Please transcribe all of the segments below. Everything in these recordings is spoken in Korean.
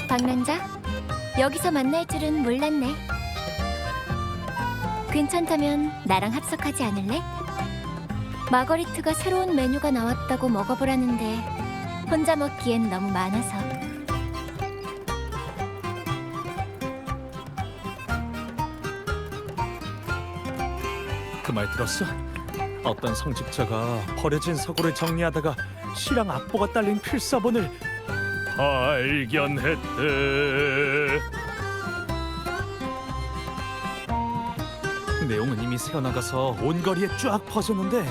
방랑자, 여기서 만날 줄은 몰랐네. 괜찮다면 나랑 합석하지 않을래? 마거리트가 새로운 메뉴가 나왔다고 먹어보라는데 혼자 먹기엔 너무 많아서. 그 말 들었어? 어떤 성직자가 버려진 서고를 정리하다가 시랑 악보가 딸린 필사본을 발견했대. 내용은 이미 새어나가서 온 거리에 쫙 퍼졌는데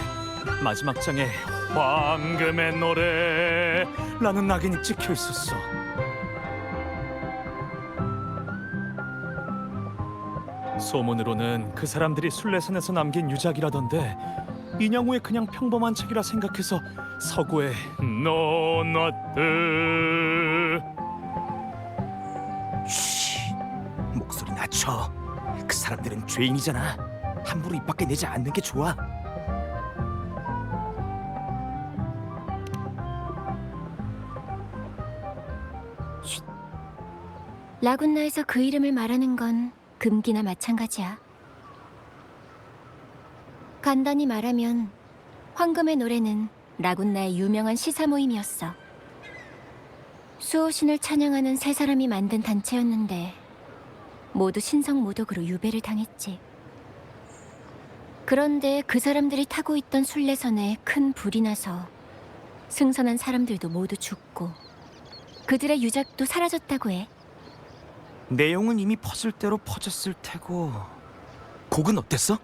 마지막 장에 황금의 노래라는 낙인이 찍혀 있었어. 소문으로는 그 사람들이 순례산에서 남긴 유작이라던데 인양후의 그냥 평범한 책이라 생각해서 서고에 넣어놨대. 쉬, 목소리 낮춰. 그 사람들은 죄인이잖아. 함부로 입 밖에 내지 않는 게 좋아. 라군나에서 그 이름을 말하는 건 금기나 마찬가지야. 간단히 말하면 황금의 노래는 라군나의 유명한 시사 모임이었어. 수호신을 찬양하는 세 사람이 만든 단체였는데 모두 신성모독으로 유배를 당했지. 그런데 그 사람들이 타고 있던 순례선에 큰 불이 나서 승선한 사람들도 모두 죽고 그들의 유작도 사라졌다고 해. 내용은 이미 퍼즐대로 퍼졌을 테고. 곡은 어땠어?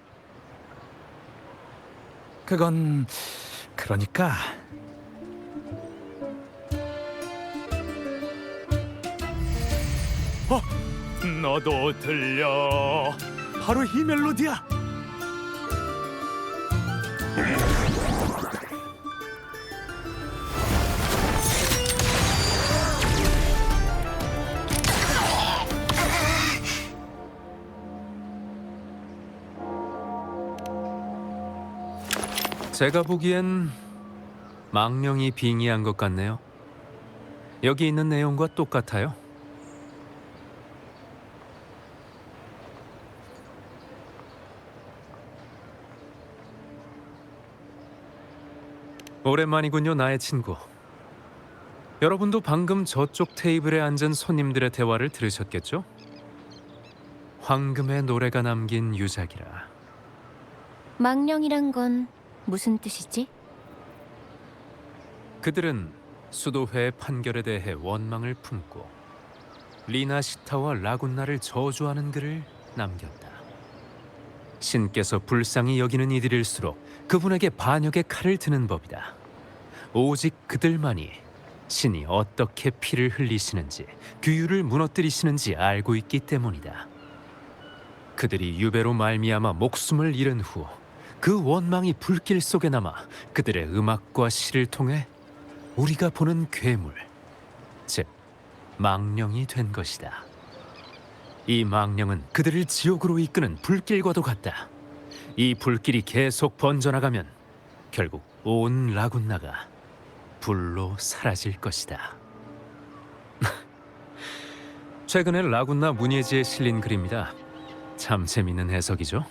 그건 그러니까 너도 들려. 바로 이 멜로디야. 제가 보기엔 망령이 빙의한 것 같네요. 여기 있는 내용과 똑같아요. 오랜만이군요, 나의 친구. 여러분도 방금 저쪽 테이블에 앉은 손님들의 대화를 들으셨겠죠? 황금의 노래가 남긴 유작이라. 망령이란 건 무슨 뜻이지? 그들은 수도회의 판결에 대해 원망을 품고 리나시타와 라군나를 저주하는 글을 남겼다. 신께서 불쌍히 여기는 이들일수록 그분에게 반역의 칼을 드는 법이다. 오직 그들만이 신이 어떻게 피를 흘리시는지, 규율을 무너뜨리시는지 알고 있기 때문이다. 그들이 유배로 말미암아 목숨을 잃은 후 그 원망이 불길 속에 남아 그들의 음악과 시를 통해 우리가 보는 괴물, 즉 망령이 된 것이다. 이 망령은 그들을 지옥으로 이끄는 불길과도 같다. 이 불길이 계속 번져나가면 결국 온 라군나가 불로 사라질 것이다. 최근에 라군나 문예지에 실린 글입니다. 참 재밌는 해석이죠.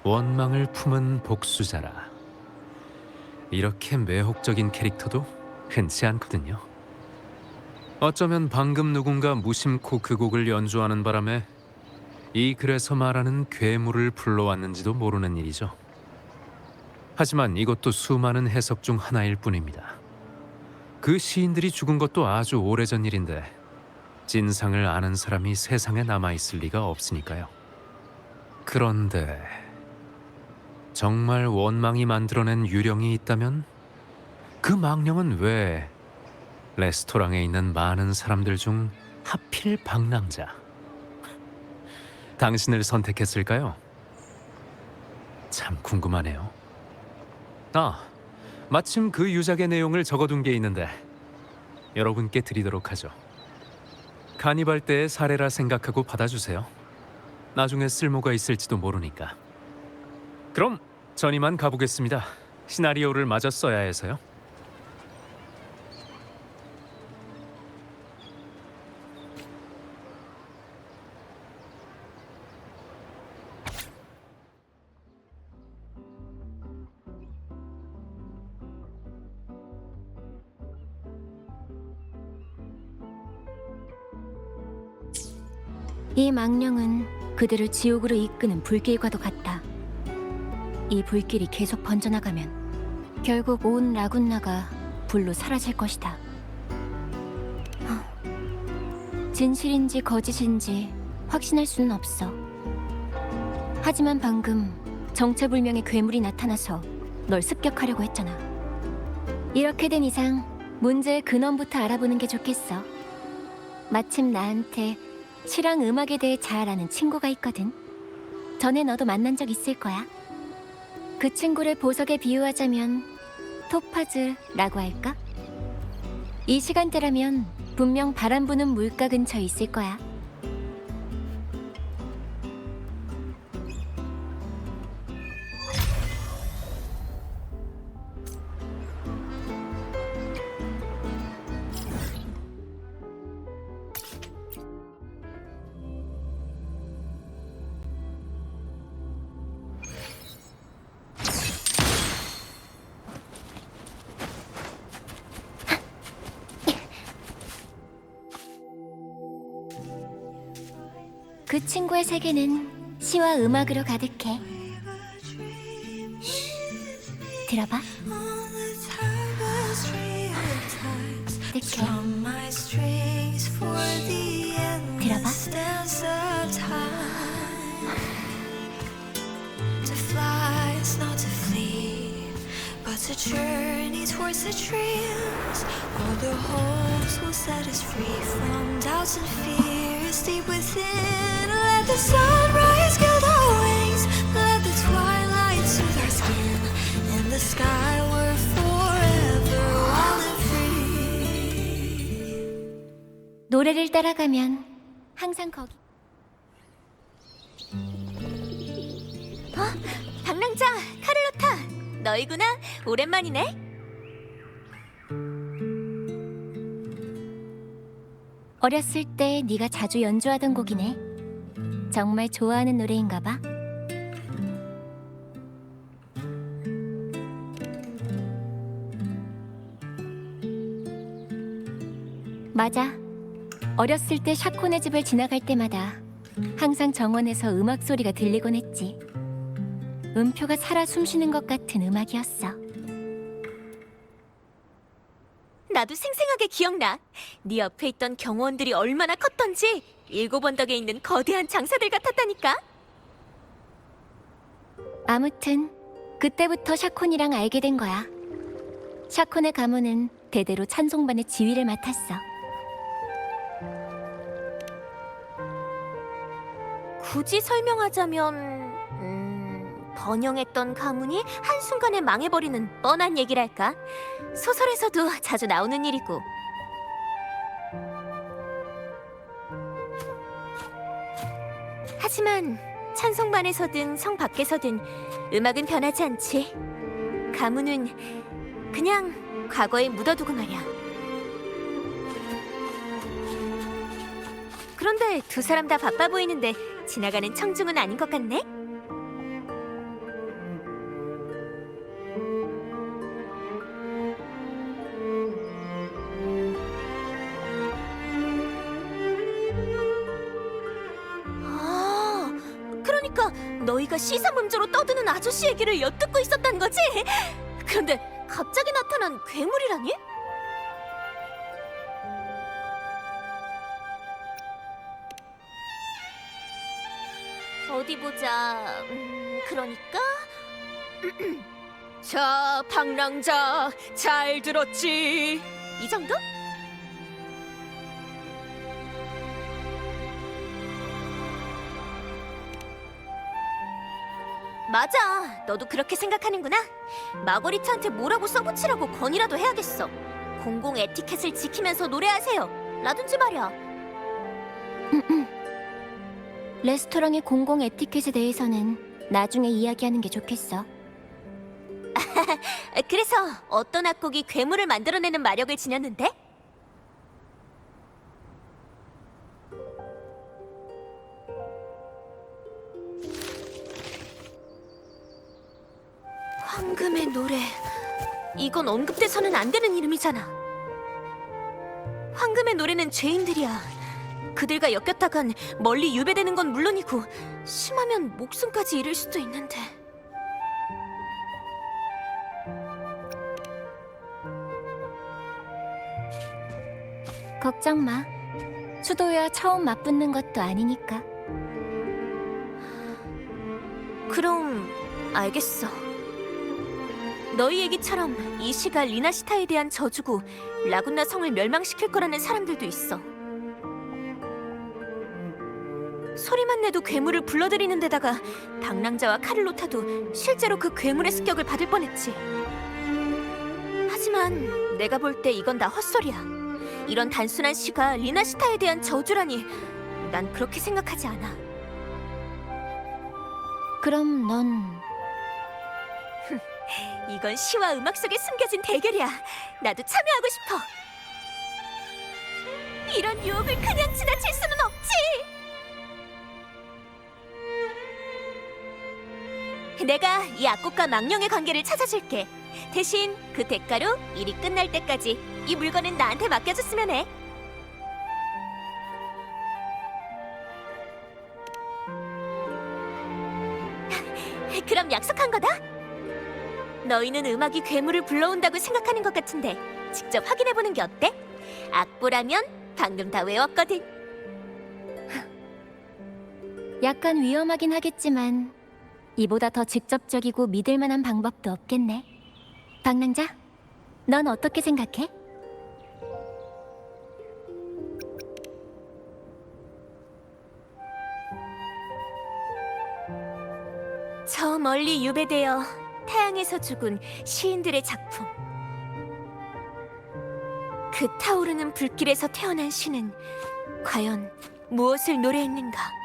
원망을 품은 복수자라. 이렇게 매혹적인 캐릭터도 흔치 않거든요. 어쩌면 방금 누군가 무심코 그 곡을 연주하는 바람에 이 글에서 말하는 괴물을 불러왔는지도 모르는 일이죠. 하지만 이것도 수많은 해석 중 하나일 뿐입니다. 그 시인들이 죽은 것도 아주 오래전 일인데 진상을 아는 사람이 세상에 남아있을 리가 없으니까요. 그런데 정말 원망이 만들어낸 유령이 있다면 그 망령은 왜 레스토랑에 있는 많은 사람들 중 하필 방랑자, 당신을 선택했을까요? 참 궁금하네요. 마침 그 유작의 내용을 적어둔 게 있는데 여러분께 드리도록 하죠. 카니발 때의 사례라 생각하고 받아주세요. 나중에 쓸모가 있을지도 모르니까. 그럼 전 이만 가보겠습니다. 시나리오를 마저 써야 해서요. 이 망령은 그들을 지옥으로 이끄는 불길과도 같다. 이 불길이 계속 번져나가면 결국 온 라군나가 불로 사라질 것이다. 진실인지 거짓인지 확신할 수는 없어. 하지만 방금 정체불명의 괴물이 나타나서 널 습격하려고 했잖아. 이렇게 된 이상 문제의 근원부터 알아보는 게 좋겠어. 마침 나한테 시랑 음악에 대해 잘 아는 친구가 있거든. 전에 너도 만난 적 있을 거야. 그 친구를 보석에 비유하자면 토파즈라고 할까? 이 시간대라면 분명 바람 부는 물가 근처에 있을 거야. 그 친구의 세계는 시와 음악으로 가득해. 들어봐. 느껴. 들어봐. To journey towards the dreams, all the hopes will set us free from doubts and fears deep within. Let the sunrise gild our wings, let the twilight soothe our skin. In the sky we're forever wild and free. 노래를 따라가면 항상 거기. 방랑자 카를로타. 너희구나. 오랜만이네. 어렸을 때 네가 자주 연주하던 곡이네. 정말 좋아하는 노래인가 봐. 맞아. 어렸을 때 샤콘의 집을 지나갈 때마다 항상 정원에서 음악 소리가 들리곤 했지. 음표가 살아 숨쉬는 것 같은 음악이었어. 나도 생생하게 기억나. 네 옆에 있던 경호원들이 얼마나 컸던지. 7언덕에 있는 거대한 장사들 같았다니까. 아무튼 그때부터 샤콘이랑 알게 된 거야. 샤콘의 가문은 대대로 찬송반의 지휘를 맡았어. 굳이 설명하자면 번영했던 가문이 한순간에 망해버리는 뻔한 얘기랄까. 소설에서도 자주 나오는 일이고. 하지만 찬송반에서든 성 밖에서든 음악은 변하지 않지. 가문은 그냥 과거에 묻어두고 말이야. 그런데 두 사람 다 바빠 보이는데 지나가는 청중은 아닌 것 같네? 그러니까 너희가 시사문조로 떠드는 아저씨 얘기를 엿듣고 있었단 거지? 그런데 갑자기 나타난 괴물이라니? 어디 보자. 그러니까 자, 방랑자 잘 들었지? 이 정도? 맞아, 너도 그렇게 생각하는구나. 마거리트한테 뭐라고 써붙이라고 건의라도 해야겠어. 공공 에티켓을 지키면서 노래하세요 라든지 말이야. 레스토랑의 공공 에티켓에 대해서는 나중에 이야기하는 게 좋겠어. 그래서 어떤 악곡이 괴물을 만들어내는 마력을 지녔는데? 황금의 노래. 이건 언급돼서는 안 되는 이름이잖아. 황금의 노래는 죄인들이야. 그들과 엮였다간 멀리 유배되는 건 물론이고 심하면 목숨까지 잃을 수도 있는데. 걱정 마. 수도야 처음 맞붙는 것도 아니니까. 그럼 알겠어. 너희 얘기처럼 이 시가 리나시타에 대한 저주고 라군나 성을 멸망시킬 거라는 사람들도 있어. 소리만 내도 괴물을 불러들이는 데다가 방랑자와 카를로타도 실제로 그 괴물의 습격을 받을 뻔했지. 하지만 내가 볼 때 이건 다 헛소리야. 이런 단순한 시가 리나시타에 대한 저주라니 난 그렇게 생각하지 않아. 그럼 넌 이건 시와 음악 속에 숨겨진 대결이야. 나도 참여하고 싶어. 이런 유혹을 그냥 지나칠 수는 없지. 내가 이 악곡과 망령의 관계를 찾아줄게. 대신 그 대가로 일이 끝날 때까지 이 물건은 나한테 맡겨줬으면 해. 그럼 약속한 거다. 너희는 음악이 괴물을 불러온다고 생각하는 것 같은데 직접 확인해보는 게 어때? 악보라면 방금 다 외웠거든. 약간 위험하긴 하겠지만 이보다 더 직접적이고 믿을 만한 방법도 없겠네. 방랑자, 넌 어떻게 생각해? 저 멀리 유배되어 태양에서 죽은 시인들의 작품. 그 타오르는 불길에서 태어난 시는 과연 무엇을 노래했는가?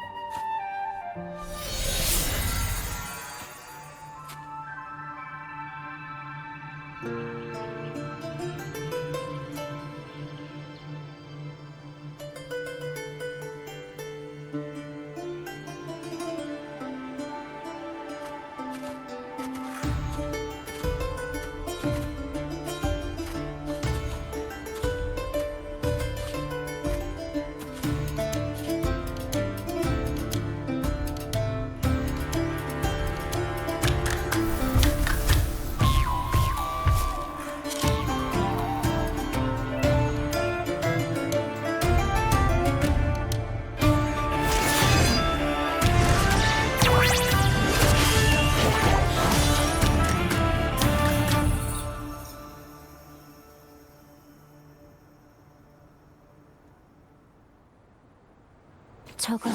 저거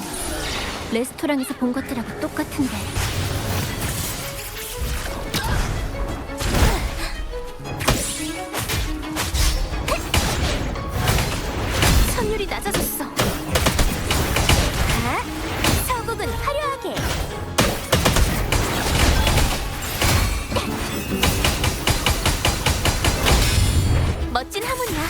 레스토랑에서 본 것들하고 똑같은데. 선율이 낮아졌어. 서곡은 화려하게. 멋진 하모니야.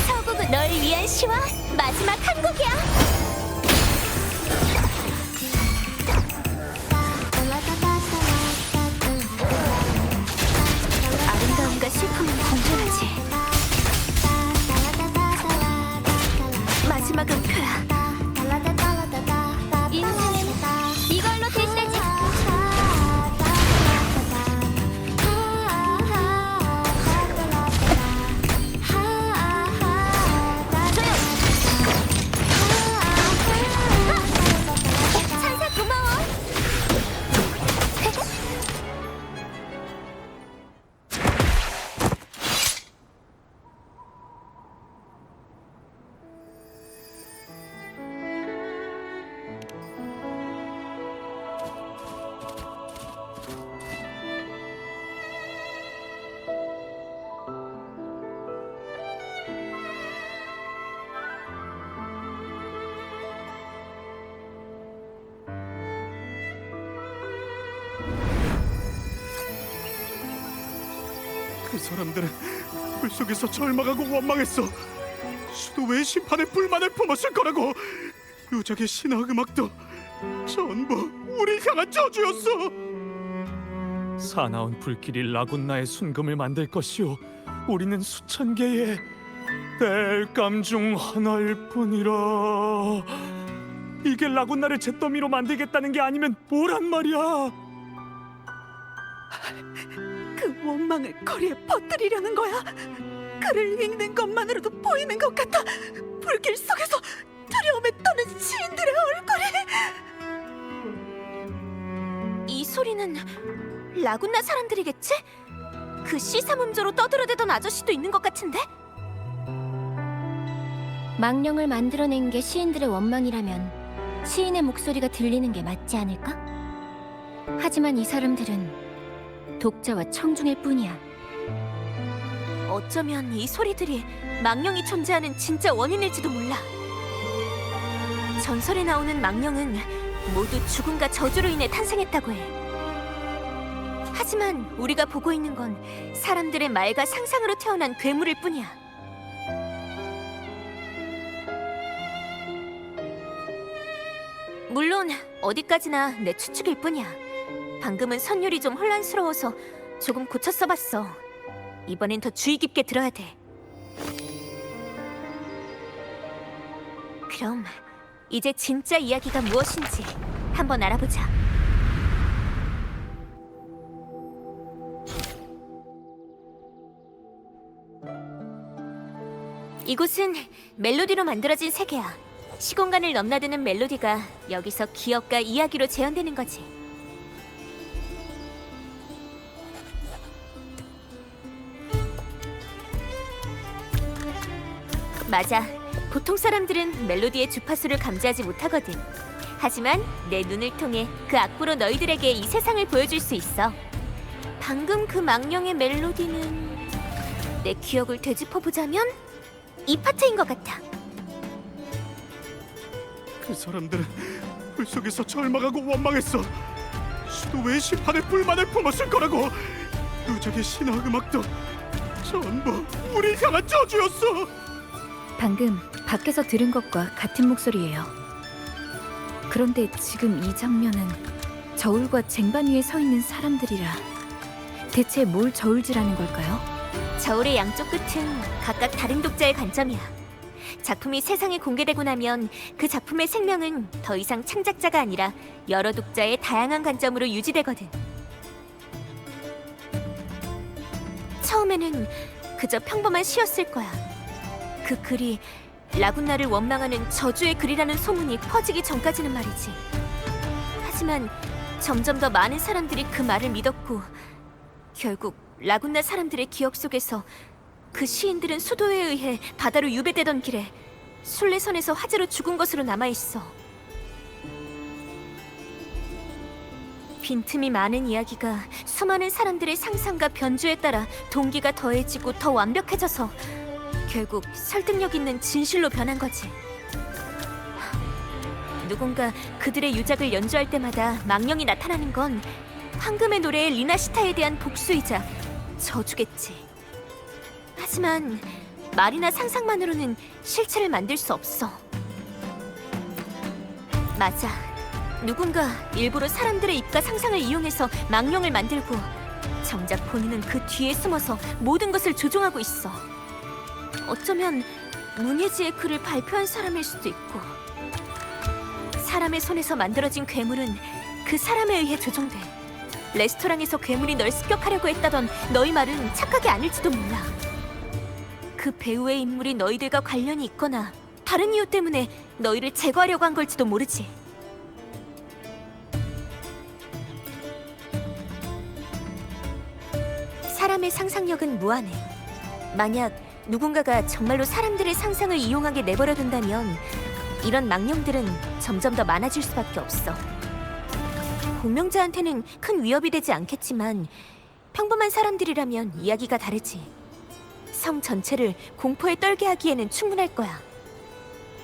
서곡은 널 위한 시와 마지막 한 곡이야. 아름다움과 슬픔은 공존하지. 마지막 음표야. 인생은 이걸로 되시지. 찬사 고마워. 그 사람들은 불 속에서 절망하고 원망했어. 수도회의 심판에 불만을 품었을 거라고. 유적의 신화 음악도 전부 우리 향한 저주였어. 사나운 불길이 라군나의 순금을 만들 것이오. 우리는 수천 개의 땔감 중 하나일 뿐이라. 이게 라군나를 잿더미로 만들겠다는 게 아니면 뭐란 말이야? 그 원망을 거리에 퍼뜨리려는 거야. 글을 읽는 것만으로도 보이는 것 같아. 불길 속에서 두려움에 떠는 시인들의 얼굴이. 이 소리는 라군나 사람들이겠지? 그 시사문조로 떠들어대던 아저씨도 있는 것 같은데? 망령을 만들어낸 게 시인들의 원망이라면 시인의 목소리가 들리는 게 맞지 않을까? 하지만 이 사람들은 독자와 청중일 뿐이야. 어쩌면 이 소리들이 망령이 존재하는 진짜 원인일지도 몰라. 전설에 나오는 망령은 모두 죽음과 저주로 인해 탄생했다고 해. 하지만 우리가 보고 있는 건 사람들의 말과 상상으로 태어난 괴물일 뿐이야. 물론 어디까지나 내 추측일 뿐이야. 방금은 선율이 좀 혼란스러워서 조금 고쳐 써봤어. 이번엔 더 주의 깊게 들어야 돼. 그럼 이제 진짜 이야기가 무엇인지 한번 알아보자. 이곳은 멜로디로 만들어진 세계야. 시공간을 넘나드는 멜로디가 여기서 기억과 이야기로 재현되는 거지. 맞아. 보통 사람들은 멜로디의 주파수를 감지하지 못하거든. 하지만 내 눈을 통해 그 악보로 너희들에게 이 세상을 보여줄 수 있어. 방금 그 망령의 멜로디는 내 기억을 되짚어보자면 이 파트인 것 같아. 그 사람들은 불 속에서 절망하고 원망했어. 수도의 심판의 불만을 품었을 거라고. 누적의 신화 음악도 전부 우리 향한 저주였어. 방금 밖에서 들은 것과 같은 목소리예요. 그런데 지금 이 장면은 저울과 쟁반 위에 서 있는 사람들이라 대체 뭘 저울질하는 걸까요? 저울의 양쪽 끝은 각각 다른 독자의 관점이야. 작품이 세상에 공개되고 나면 그 작품의 생명은 더 이상 창작자가 아니라 여러 독자의 다양한 관점으로 유지되거든. 처음에는 그저 평범한 시였을 거야. 그 글이 라군나를 원망하는 저주의 글이라는 소문이 퍼지기 전까지는 말이지. 하지만 점점 더 많은 사람들이 그 말을 믿었고 결국 라군나 사람들의 기억 속에서 그 시인들은 수도에 의해 바다로 유배되던 길에 순례선에서 화재로 죽은 것으로 남아있어. 빈틈이 많은 이야기가 수많은 사람들의 상상과 변주에 따라 동기가 더해지고 더 완벽해져서 결국 설득력 있는 진실로 변한 거지. 누군가 그들의 유작을 연주할 때마다 망령이 나타나는 건 황금의 노래의 리나시타에 대한 복수이자 저주겠지. 하지만 말이나 상상만으로는 실체를 만들 수 없어. 맞아. 누군가 일부러 사람들의 입과 상상을 이용해서 망령을 만들고 정작 본인은 그 뒤에 숨어서 모든 것을 조종하고 있어. 어쩌면 문예지의 글을 발표한 사람일 수도 있고 사람의 손에서 만들어진 괴물은 그 사람에 의해 조종돼. 레스토랑에서 괴물이 널 습격하려고 했다던 너희 말은 착각이 아닐지도 몰라. 그 배우의 인물이 너희들과 관련이 있거나 다른 이유 때문에 너희를 제거하려고 한 걸지도 모르지. 사람의 상상력은 무한해. 만약 누군가가 정말로 사람들의 상상을 이용하게 내버려둔다면 이런 망령들은 점점 더 많아질 수밖에 없어. 공명자한테는 큰 위협이 되지 않겠지만 평범한 사람들이라면 이야기가 다르지. 성 전체를 공포에 떨게 하기에는 충분할 거야.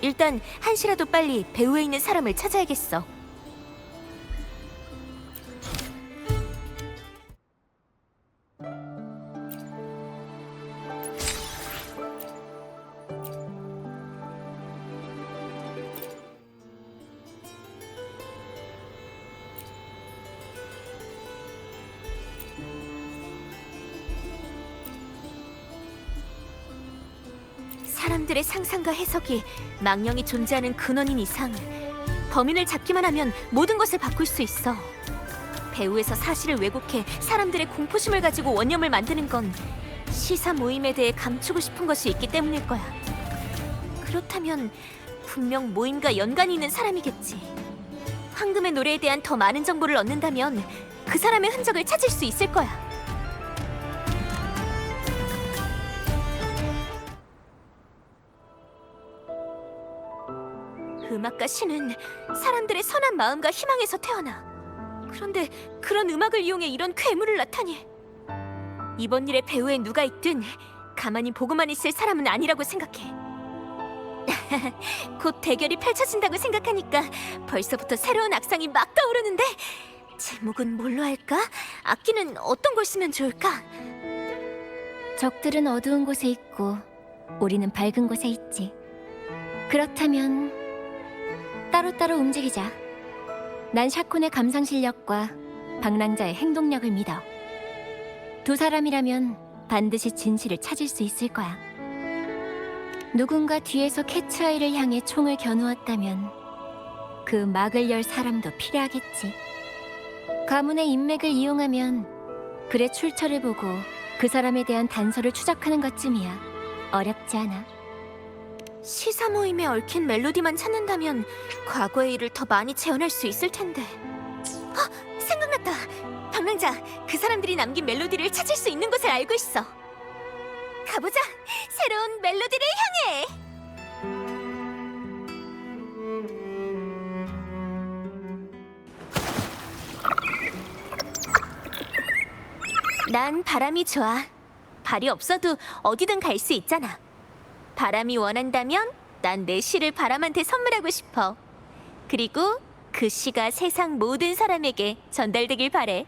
일단 한시라도 빨리 배후에 있는 사람을 찾아야겠어. 사람들의 상상과 해석이 망령이 존재하는 근원인 이상 범인을 잡기만 하면 모든 것을 바꿀 수 있어. 배후에서 사실을 왜곡해 사람들의 공포심을 가지고 원념을 만드는 건 시사 모임에 대해 감추고 싶은 것이 있기 때문일 거야. 그렇다면 분명 모임과 연관이 있는 사람이겠지. 황금의 노래에 대한 더 많은 정보를 얻는다면 그 사람의 흔적을 찾을 수 있을 거야. 음악가 신은 사람들의 선한 마음과 희망에서 태어나. 그런데 그런 음악을 이용해 이런 괴물을 나타내. 이번 일의 배후에 누가 있든 가만히 보고만 있을 사람은 아니라고 생각해. 곧 대결이 펼쳐진다고 생각하니까 벌써부터 새로운 악상이 막 떠오르는데 제목은 뭘로 할까? 악기는 어떤 걸 쓰면 좋을까? 적들은 어두운 곳에 있고 우리는 밝은 곳에 있지. 그렇다면 따로따로 움직이자. 난 샤콘의 감상 실력과 방랑자의 행동력을 믿어. 두 사람이라면 반드시 진실을 찾을 수 있을 거야. 누군가 뒤에서 캐츠아이를 향해 총을 겨누었다면 그 막을 열 사람도 필요하겠지. 가문의 인맥을 이용하면 글의 출처를 보고 그 사람에 대한 단서를 추적하는 것쯤이야. 어렵지 않아. 시사 모임에 얽힌 멜로디만 찾는다면 과거의 일을 더 많이 재현할 수 있을 텐데. 생각났다. 방랑자, 그 사람들이 남긴 멜로디를 찾을 수 있는 곳을 알고 있어. 가보자. 새로운 멜로디를 향해. 난 바람이 좋아. 발이 없어도 어디든 갈 수 있잖아. 바람이 원한다면 난 내 시를 바람한테 선물하고 싶어. 그리고 그 시가 세상 모든 사람에게 전달되길 바래.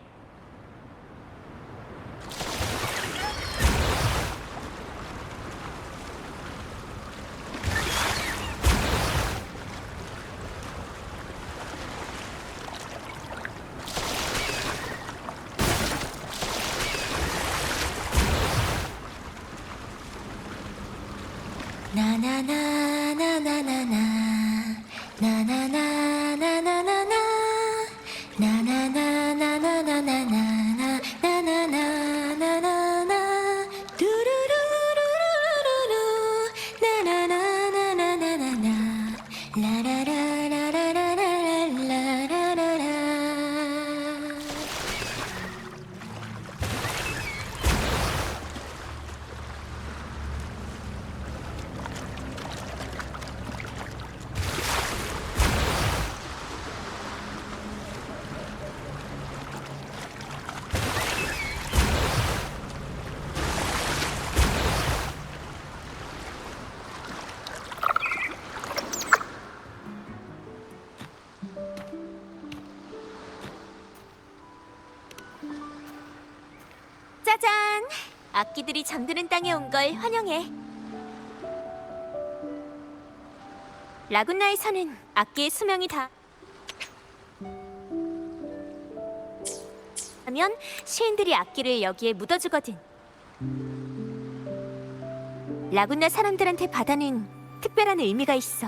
짜잔! 악기들이 잠드는 땅에 온 걸 환영해. 라군나에서는 악기의 수명이 다 하면 시인들이 악기를 여기에 묻어주거든. 라군나 사람들한테 바다는 특별한 의미가 있어.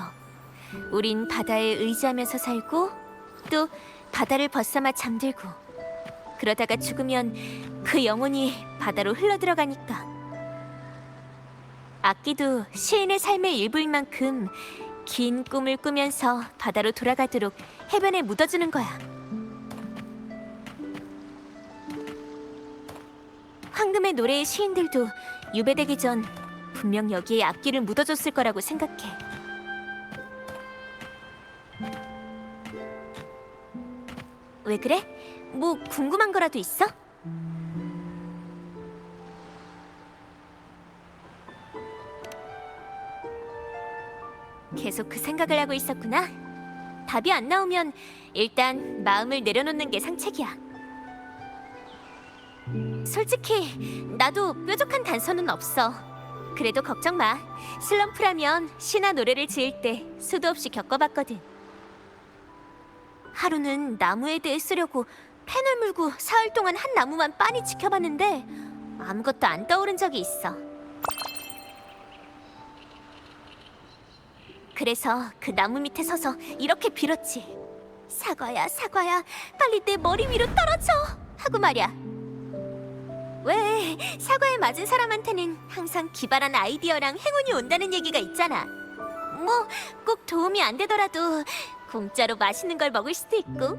우린 바다에 의지하면서 살고 또 바다를 벗삼아 잠들고 그러다가 죽으면 그 영혼이 바다로 흘러들어가니까. 악기도 시인의 삶의 일부인 만큼 긴 꿈을 꾸면서 바다로 돌아가도록 해변에 묻어주는 거야. 황금의 노래의 시인들도 유배되기 전 분명 여기에 악기를 묻어줬을 거라고 생각해. 왜 그래? 뭐 궁금한 거라도 있어? 계속 그 생각을 하고 있었구나. 답이 안 나오면 일단 마음을 내려놓는 게 상책이야. 솔직히 나도 뾰족한 단서는 없어. 그래도 걱정 마. 슬럼프라면 시나 노래를 지을 때 수도 없이 겪어봤거든. 하루는 나무에 대해 쓰려고 펜을 물고 사흘 동안 한 나무만 빤히 지켜봤는데 아무것도 안 떠오른 적이 있어. 그래서 그 나무 밑에 서서 이렇게 빌었지. 사과야, 사과야, 빨리 내 머리 위로 떨어져! 하고 말이야. 왜 사과에 맞은 사람한테는 항상 기발한 아이디어랑 행운이 온다는 얘기가 있잖아. 뭐 꼭 도움이 안 되더라도 공짜로 맛있는 걸 먹을 수도 있고.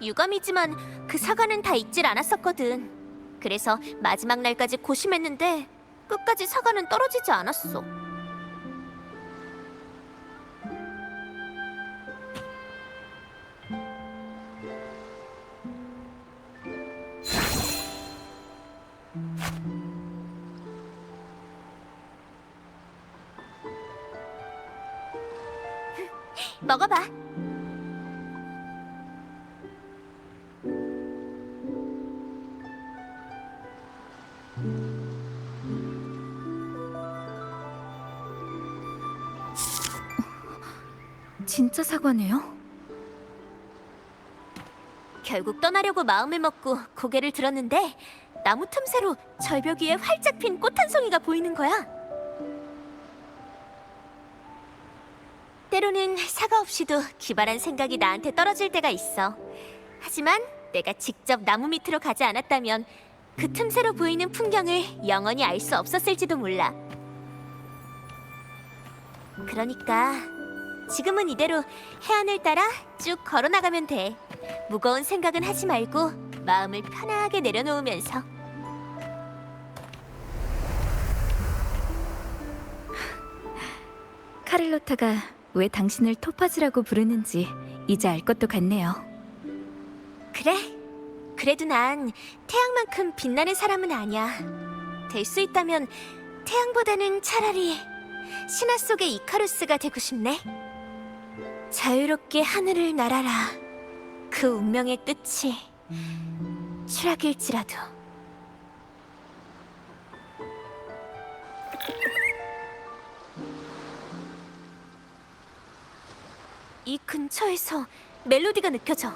유감이지만 그 사과는 다 익질 않았었거든. 그래서 마지막 날까지 고심했는데 끝까지 사과는 떨어지지 않았어. 먹어봐. 진짜 사과네요? 결국 떠나려고 마음을 먹고 고개를 들었는데 나무 틈새로 절벽 위에 활짝 핀 꽃 한 송이가 보이는 거야. 때로는 사과 없이도 기발한 생각이 나한테 떨어질 때가 있어. 하지만 내가 직접 나무 밑으로 가지 않았다면 그 틈새로 보이는 풍경을 영원히 알 수 없었을지도 몰라. 그러니까 지금은 이대로 해안을 따라 쭉 걸어나가면 돼. 무거운 생각은 하지 말고 마음을 편하게 내려놓으면서. 카를로타가 왜 당신을 토파즈라고 부르는지 이제 알 것도 같네요. 그래? 그래도 난 태양만큼 빛나는 사람은 아니야. 될 수 있다면 태양보다는 차라리 신화 속의 이카루스가 되고 싶네. 자유롭게 하늘을 날아라. 그 운명의 끝이 추락일지라도. 이 근처에서 멜로디가 느껴져.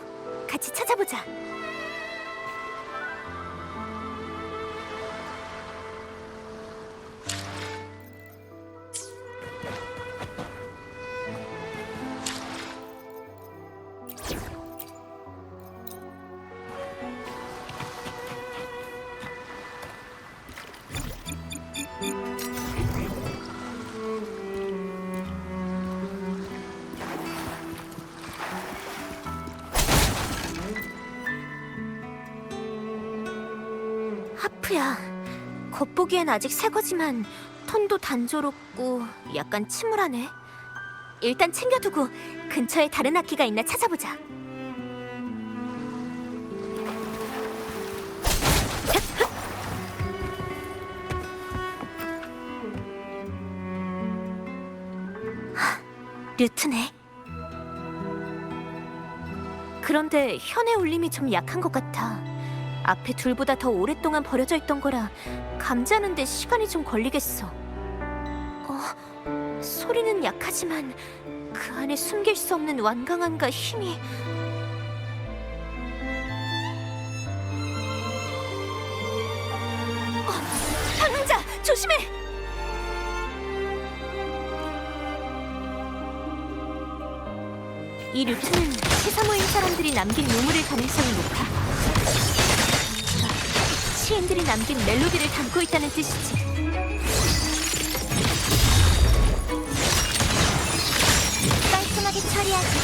같이 찾아보자. 하프야, 겉보기엔 아직 새 거지만 톤도 단조롭고 약간 침울하네. 일단 챙겨두고 근처에 다른 악기가 있나 찾아보자. 류트네. 그런데 현의 울림이 좀 약한 것 같아. 앞에 둘보다 더 오랫동안 버려져 있던 거라 감지하는데 시간이 좀 걸리겠어. 소리는 약하지만 그 안에 숨길 수 없는 완강함과 힘이. 방랑자, 조심해! 이 루트는 시사 모임 사람들이 남긴 유물일 가능성이 높아. 시인들이 남긴 멜로디를 담고 있다는 뜻이지. 깔끔하게 처리하지.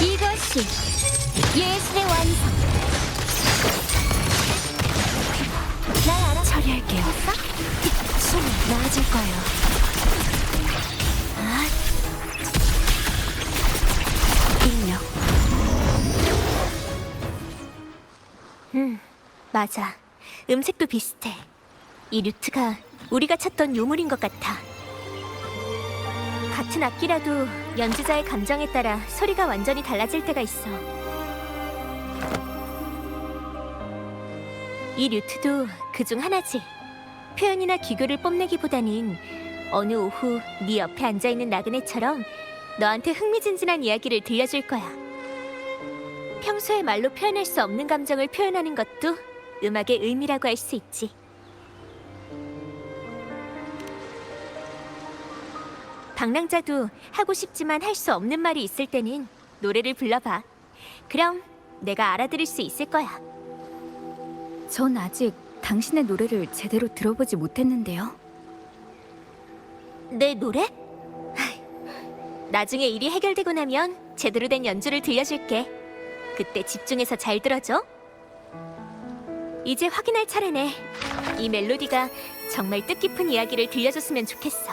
이것이 예술의 완성. 날 알아. 처리할게요. 손이 나아질 거예요. 인력. 맞아. 음색도 비슷해. 이 류트가 우리가 찾던 유물인 것 같아. 같은 악기라도 연주자의 감정에 따라 소리가 완전히 달라질 때가 있어. 이 류트도 그중 하나지. 표현이나 기교를 뽐내기보다는 어느 오후 네 옆에 앉아있는 나그네처럼 너한테 흥미진진한 이야기를 들려줄 거야. 평소에 말로 표현할 수 없는 감정을 표현하는 것도 음악의 의미라고 할 수 있지. 방랑자도 하고 싶지만 할 수 없는 말이 있을 때는 노래를 불러봐. 그럼 내가 알아들을 수 있을 거야. 전 아직 당신의 노래를 제대로 들어보지 못했는데요. 내 노래? 나중에 일이 해결되고 나면 제대로 된 연주를 들려줄게. 그때 집중해서 잘 들어줘. 이제 확인할 차례네. 이 멜로디가 정말 뜻깊은 이야기를 들려줬으면 좋겠어.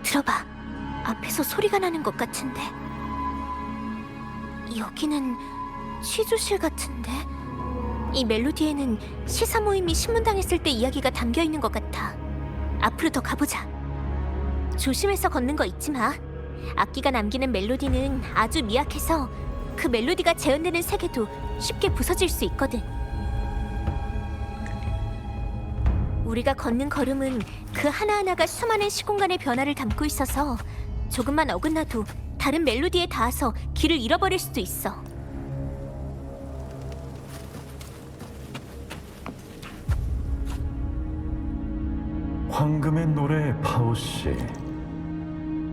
들어봐. 앞에서 소리가 나는 것 같은데. 여기는 취조실 같은데. 이 멜로디에는 시사 모임이 신문당했을 때 이야기가 담겨 있는 것 같아. 앞으로 더 가보자. 조심해서 걷는 거 잊지 마. 악기가 남기는 멜로디는 아주 미약해서 그 멜로디가 재현되는 세계도 쉽게 부서질 수 있거든. 우리가 걷는 걸음은 그 하나하나가 수많은 시공간의 변화를 담고 있어서 조금만 어긋나도 다른 멜로디에 닿아서 길을 잃어버릴 수도 있어. 황금의 노래 파오씨,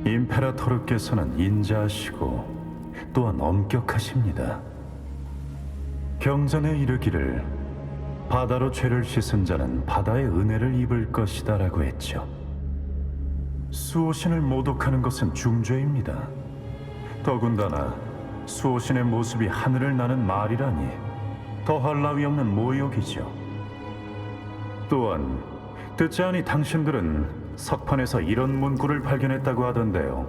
임페라토르께서는 인자하시고 또한 엄격하십니다. 경전에 이르기를 바다로 죄를 씻은 자는 바다의 은혜를 입을 것이다 라고 했죠. 수호신을 모독하는 것은 중죄입니다. 더군다나 수호신의 모습이 하늘을 나는 말이라니 더할 나위 없는 모욕이죠. 또한 듣지 않니 당신들은 석판에서 이런 문구를 발견했다고 하던데요.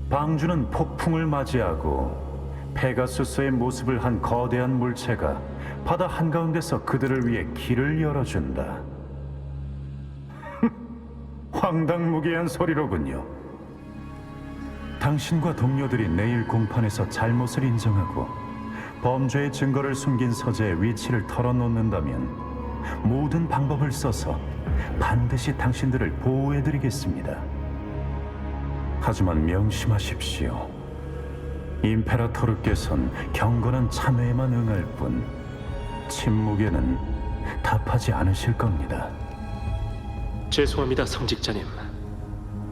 방주는 폭풍을 맞이하고 페가수스의 모습을 한 거대한 물체가 바다 한가운데서 그들을 위해 길을 열어준다. 황당무계한 소리로군요. 당신과 동료들이 내일 공판에서 잘못을 인정하고 범죄의 증거를 숨긴 서재의 위치를 털어놓는다면 모든 방법을 써서 반드시 당신들을 보호해드리겠습니다. 하지만 명심하십시오. 임페라토르께서는 경건한 참회에만 응할 뿐 침묵에는 답하지 않으실 겁니다. 죄송합니다, 성직자님.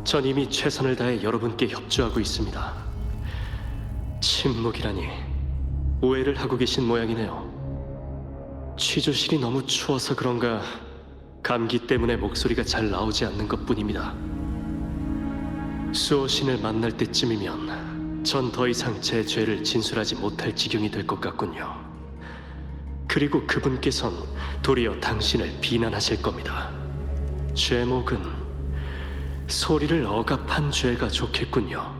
전 이미 최선을 다해 여러분께 협조하고 있습니다. 침묵이라니 오해를 하고 계신 모양이네요. 취조실이 너무 추워서 그런가 감기 때문에 목소리가 잘 나오지 않는 것뿐입니다. 수호신을 만날 때쯤이면 전 더 이상 제 죄를 진술하지 못할 지경이 될 것 같군요. 그리고 그분께선 도리어 당신을 비난하실 겁니다. 죄목은 소리를 억압한 죄가 좋겠군요.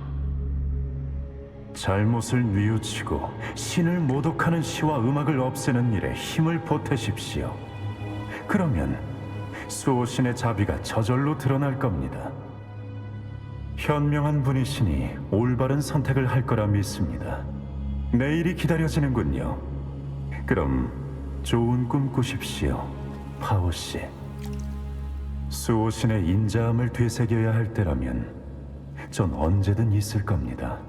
잘못을 뉘우치고 신을 모독하는 시와 음악을 없애는 일에 힘을 보태십시오. 그러면 수호신의 자비가 저절로 드러날 겁니다. 현명한 분이시니 올바른 선택을 할 거라 믿습니다. 내일이 기다려지는군요. 그럼 좋은 꿈 꾸십시오, 파오씨. 수호신의 인자함을 되새겨야 할 때라면 전 언제든 있을 겁니다.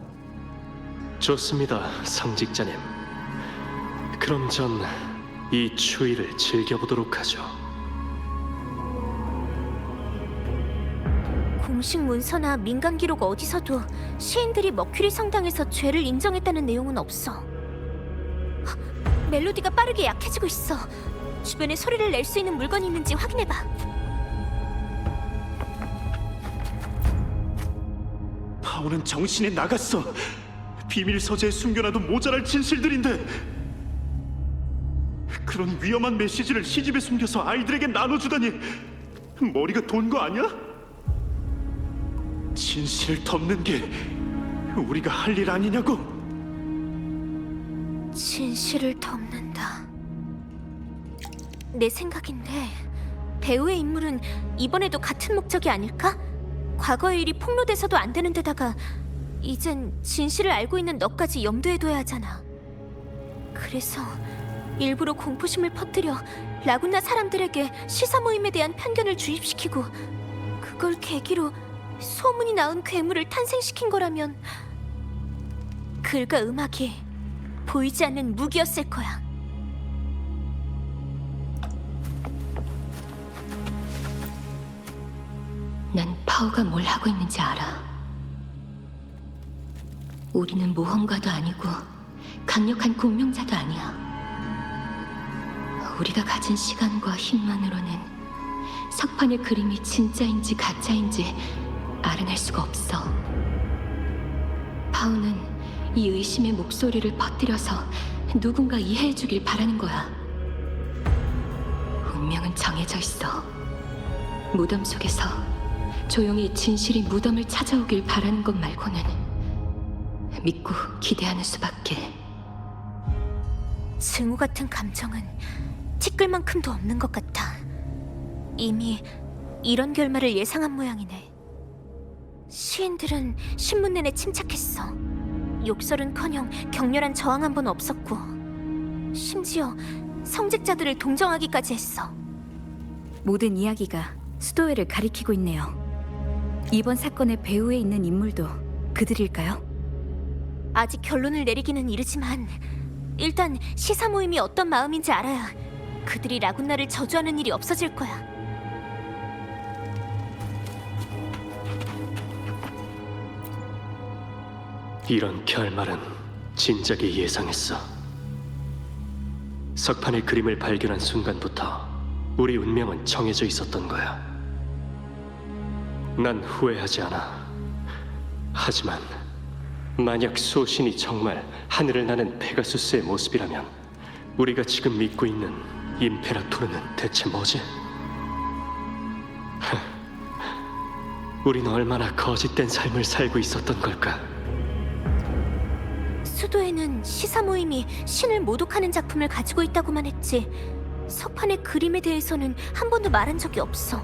좋습니다, 성직자님. 그럼 전 이 추위를 즐겨보도록 하죠. 공식 문서나 민간 기록 어디서도 시인들이 머큐리 성당에서 죄를 인정했다는 내용은 없어. 멜로디가 빠르게 약해지고 있어. 주변에 소리를 낼 수 있는 물건이 있는지 확인해봐. 파오는 정신이 나갔어. 비밀 서재에 숨겨놔도 모자랄 진실들인데 그런 위험한 메시지를 시집에 숨겨서 아이들에게 나눠주다니 머리가 돈 거 아니야? 진실을 덮는 게 우리가 할 일 아니냐고. 진실을 덮는다. 내 생각인데 배우의 인물은 이번에도 같은 목적이 아닐까? 과거의 일이 폭로돼서도 안 되는 데다가 이젠 진실을 알고 있는 너까지 염두에 둬야 하잖아. 그래서 일부러 공포심을 퍼뜨려 라군나 사람들에게 시사 모임에 대한 편견을 주입시키고 그걸 계기로 소문이 나은 괴물을 탄생시킨 거라면 글과 음악이 보이지 않는 무기였을 거야. 난 파우가 뭘 하고 있는지 알아. 우리는 모험가도 아니고 강력한 공명자도 아니야. 우리가 가진 시간과 힘만으로는 석판의 그림이 진짜인지 가짜인지 알아낼 수가 없어. 파우는 이 의심의 목소리를 퍼뜨려서 누군가 이해해주길 바라는 거야. 운명은 정해져 있어. 무덤 속에서 조용히 진실이 무덤을 찾아오길 바라는 것 말고는 믿고 기대하는 수밖에. 증오 같은 감정은 티끌만큼도 없는 것 같아. 이미 이런 결말을 예상한 모양이네. 시인들은 신문 내내 침착했어. 욕설은커녕 격렬한 저항 한 번 없었고 심지어 성직자들을 동정하기까지 했어. 모든 이야기가 수도회를 가리키고 있네요. 이번 사건의 배후에 있는 인물도 그들일까요? 아직 결론을 내리기는 이르지만 일단 시사 모임이 어떤 마음인지 알아야 그들이 라군나를 저주하는 일이 없어질 거야. 이런 결말은 진작에 예상했어. 석판의 그림을 발견한 순간부터 우리 운명은 정해져 있었던 거야. 난 후회하지 않아. 하지만 만약 소신이 정말 하늘을 나는 페가수스의 모습이라면 우리가 지금 믿고 있는 임페라토르는 대체 뭐지? 우린 얼마나 거짓된 삶을 살고 있었던 걸까? 수도에는 시사 모임이 신을 모독하는 작품을 가지고 있다고만 했지 석판의 그림에 대해서는 한 번도 말한 적이 없어.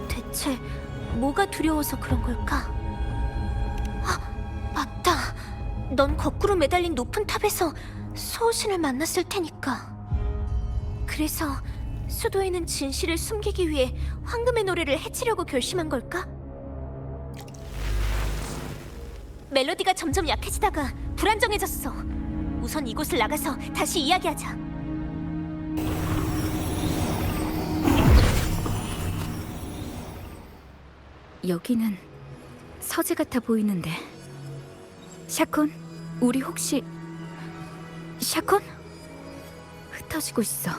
대체 뭐가 두려워서 그런 걸까? 아, 맞다. 넌 거꾸로 매달린 높은 탑에서 소신을 만났을 테니까. 그래서 수도에는 진실을 숨기기 위해 황금의 노래를 해치려고 결심한 걸까? 멜로디가 점점 약해지다가 불안정해졌어. 우선 이곳을 나가서 다시 이야기하자. 여기는 서재 같아 보이는데. 샤콘, 우리 혹시... 샤콘? 흩어지고 있어.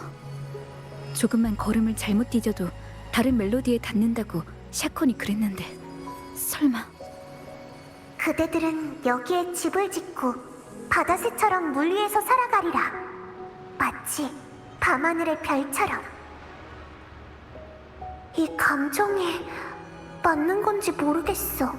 조금만 걸음을 잘못 디뎌도 다른 멜로디에 닿는다고 샤콘이 그랬는데 설마... 그대들은 여기에 집을 짓고 바다새처럼 물 위에서 살아가리라. 마치 밤하늘의 별처럼. 이 감정이 맞는 건지 모르겠어.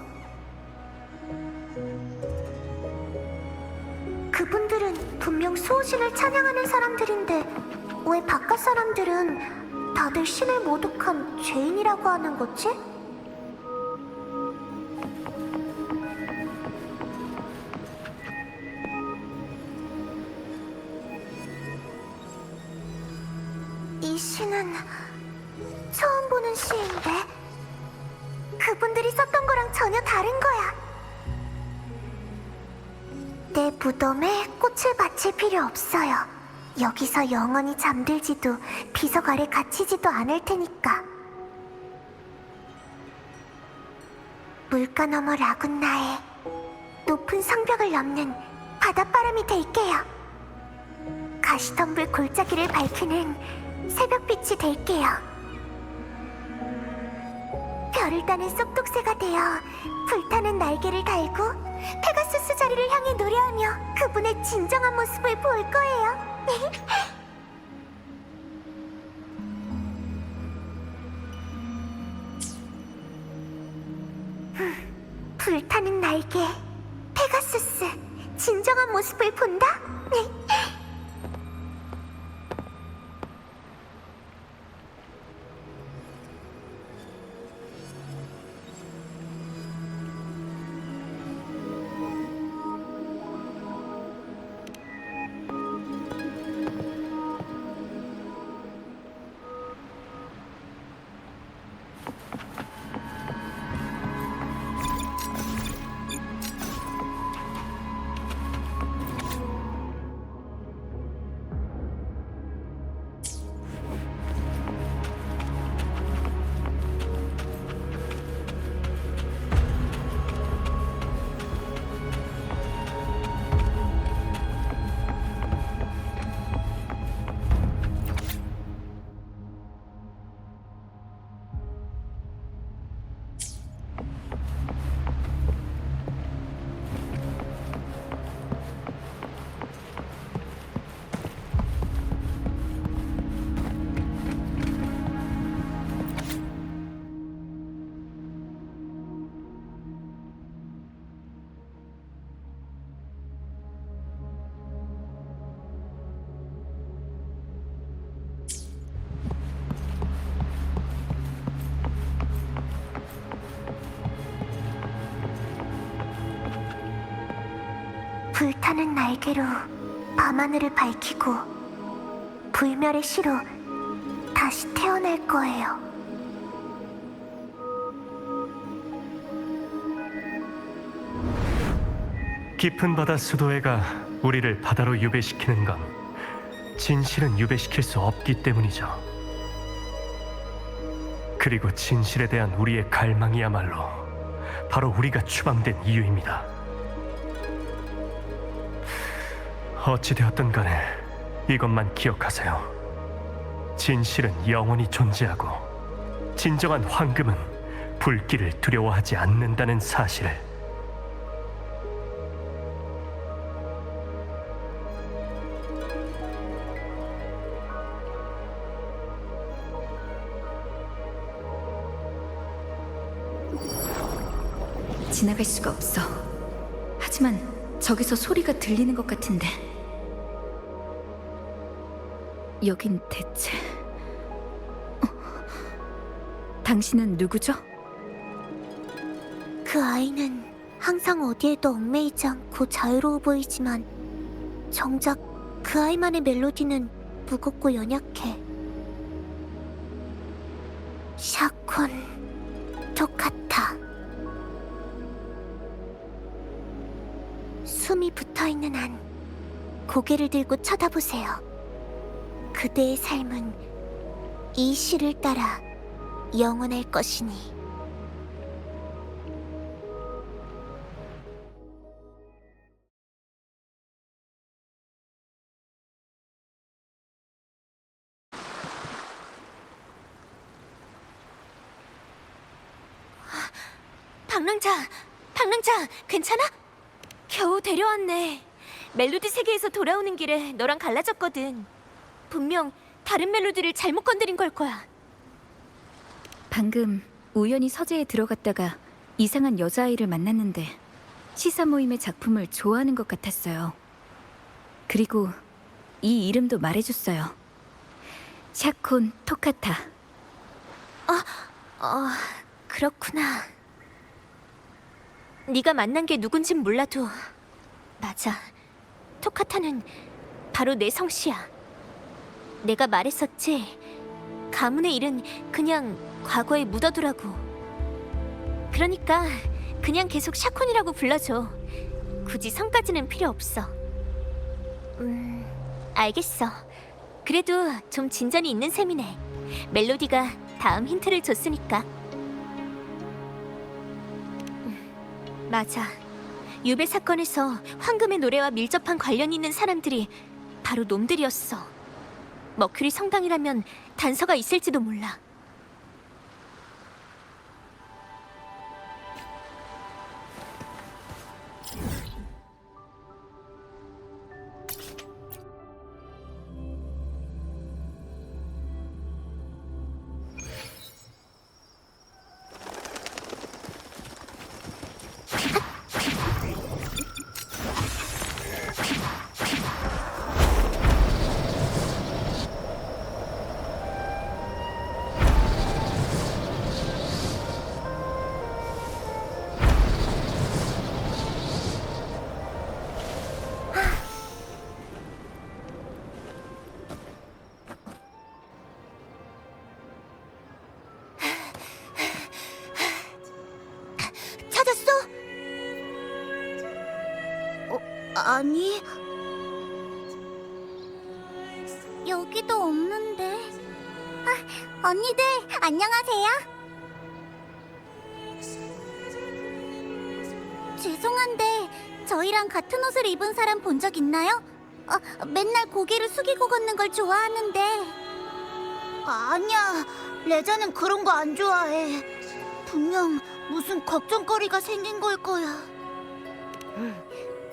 그분들은 분명 수호신을 찬양하는 사람들인데 왜 바깥 사람들은 다들 신을 모독한 죄인이라고 하는 거지? 이 시는 처음 보는 시인데 그분들이 썼던 거랑 전혀 다른 거야. 내 무덤에 꽃을 바칠 필요 없어요. 여기서 영원히 잠들지도 비석 아래 갇히지도 않을 테니까. 물가 너머 라군나의 높은 성벽을 넘는 바닷바람이 될게요. 가시덤불 골짜기를 밝히는 새벽빛이 될게요. 별을 따는 쏙독새가 되어 불타는 날개를 달고 페가수스 자리를 향해 노래하며 그분의 진정한 모습을 볼 거예요. 불타는 날개, 페가수스, 진정한 모습을 본다? 불타는 날개로 밤하늘을 밝히고 불멸의 시로 다시 태어날 거예요. 깊은 바다 수도회가 우리를 바다로 유배시키는 건 진실은 유배시킬 수 없기 때문이죠. 그리고 진실에 대한 우리의 갈망이야말로 바로 우리가 추방된 이유입니다. 어찌되었든 간에 이것만 기억하세요. 진실은 영원히 존재하고 진정한 황금은 불길을 두려워하지 않는다는 사실을. 지나갈 수가 없어. 하지만 저기서 소리가 들리는 것 같은데. 여긴 대체... 당신은 누구죠? 그 아이는 항상 어디에도 얽매이지 않고 자유로워 보이지만 정작 그 아이만의 멜로디는 무겁고 연약해. 샤콘 토카타. 숨이 붙어있는 한 고개를 들고 쳐다보세요. 그대의 삶은 이 시를 따라 영원할 것이니. 방랑자, 괜찮아? 겨우 데려왔네. 멜로디 세계에서 돌아오는 길에 너랑 갈라졌거든. 분명 다른 멜로디를 잘못 건드린 걸 거야. 방금 우연히 서재에 들어갔다가 이상한 여자아이를 만났는데 시사 모임의 작품을 좋아하는 것 같았어요. 그리고 이 이름도 말해줬어요. 샤콘 토카타. 그렇구나. 네가 만난 게 누군진 몰라도 맞아. 토카타는 바로 내 성씨야. 내가 말했었지. 가문의 일은 그냥 과거에 묻어두라고. 그러니까 그냥 계속 샤콘이라고 불러줘. 굳이 성까지는 필요 없어. 알겠어. 그래도 좀 진전이 있는 셈이네. 멜로디가 다음 힌트를 줬으니까. 맞아. 유배 사건에서 황금의 노래와 밀접한 관련이 있는 사람들이 바로 놈들이었어. 머큐리 성당이라면 단서가 있을지도 몰라. 찾았어? 아니. 여기도 없는데. 아, 언니들 안녕하세요. 죄송한데 저희랑 같은 옷을 입은 사람 본 적 있나요? 맨날 고개를 숙이고 걷는 걸 좋아하는데. 아니야, 레자는 그런 거 안 좋아해. 분명 무슨 걱정거리가 생긴 걸 거야.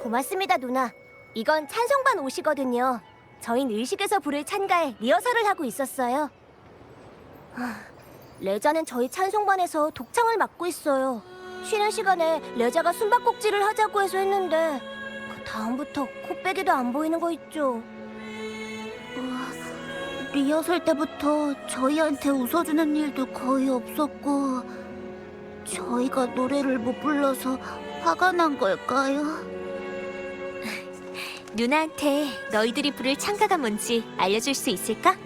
고맙습니다, 누나. 이건 찬송반 옷이거든요. 저흰 의식에서 부를 찬가에 리허설을 하고 있었어요. 레자는 저희 찬송반에서 독창을 맡고 있어요. 쉬는 시간에 레자가 숨바꼭질을 하자고 해서 했는데 그 다음부터 코빼기도 안 보이는 거 있죠. 리허설 때부터 저희한테 웃어주는 일도 거의 없었고 저희가 노래를 못 불러서 화가 난 걸까요? 누나한테 너희들이 부를 찬가가 뭔지 알려줄 수 있을까?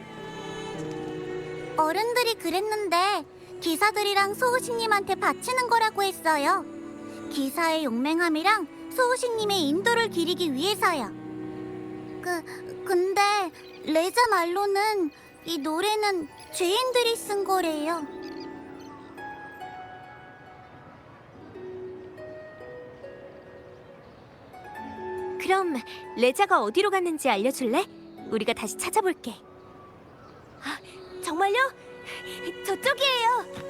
어른들이 그랬는데 기사들이랑 소우신님한테 바치는 거라고 했어요. 기사의 용맹함이랑 소우신님의 인도를 기리기 위해서요. 근데 레자 말로는 이 노래는 죄인들이 쓴 거래요. 그럼 레자가 어디로 갔는지 알려줄래? 우리가 다시 찾아볼게. 정말요? 저쪽이에요.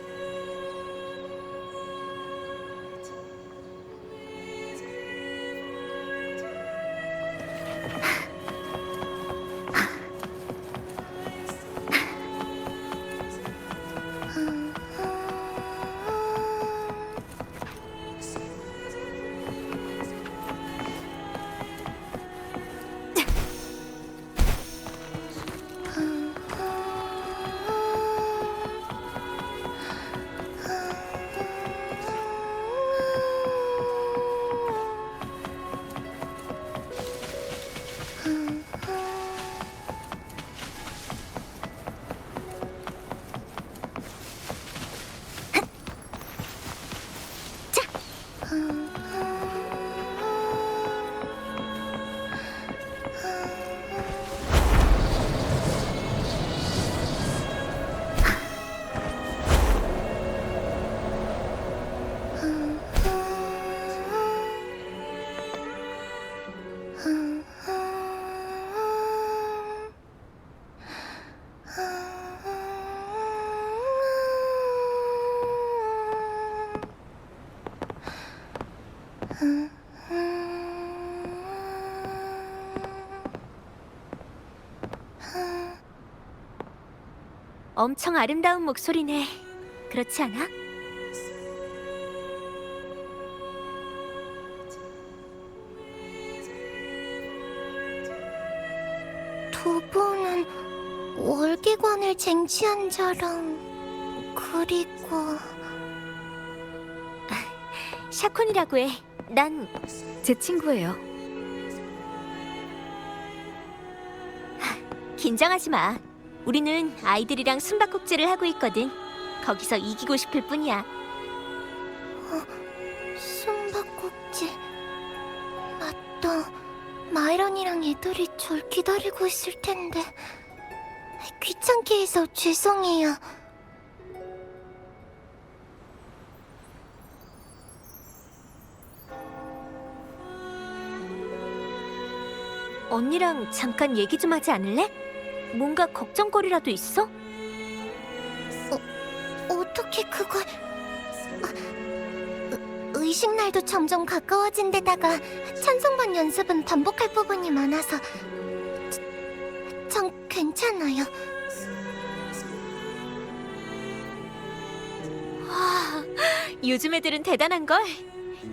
엄청 아름다운 목소리네. 그렇지 않아? 두 분은 월계관을 쟁취한 자랑, 그리고 샤콘이라고 해. 난 제 친구예요. 긴장하지 마. 우리는 아이들이랑 숨바꼭질을 하고 있거든. 거기서 이기고 싶을 뿐이야. 숨바꼭질. 맞다. 마이런이랑 애들이 절 기다리고 있을 텐데. 귀찮게 해서 죄송해요. 언니랑 잠깐 얘기 좀 하지 않을래? 뭔가 걱정거리라도 있어? 어떻게 그걸... 의식날도 점점 가까워진 데다가 찬송반 연습은 반복할 부분이 많아서 전 괜찮아요. 와, 요즘 애들은 대단한걸.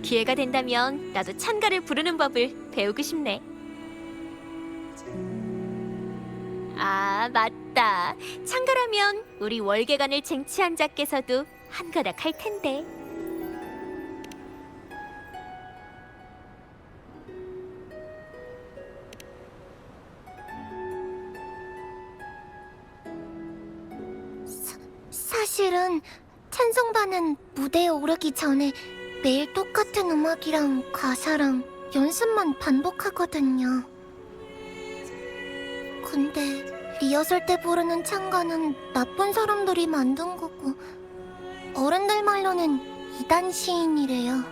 기회가 된다면 나도 찬가를 부르는 법을 배우고 싶네. 아, 맞다. 찬가라면 우리 월계관을 쟁취한 자께서도 한가닥 할 텐데. 사실은 찬송반은 무대에 오르기 전에 매일 똑같은 음악이랑 가사랑 연습만 반복하거든요. 근데 리허설 때 부르는 찬가는 나쁜 사람들이 만든 거고 어른들 말로는 이단 시인이래요.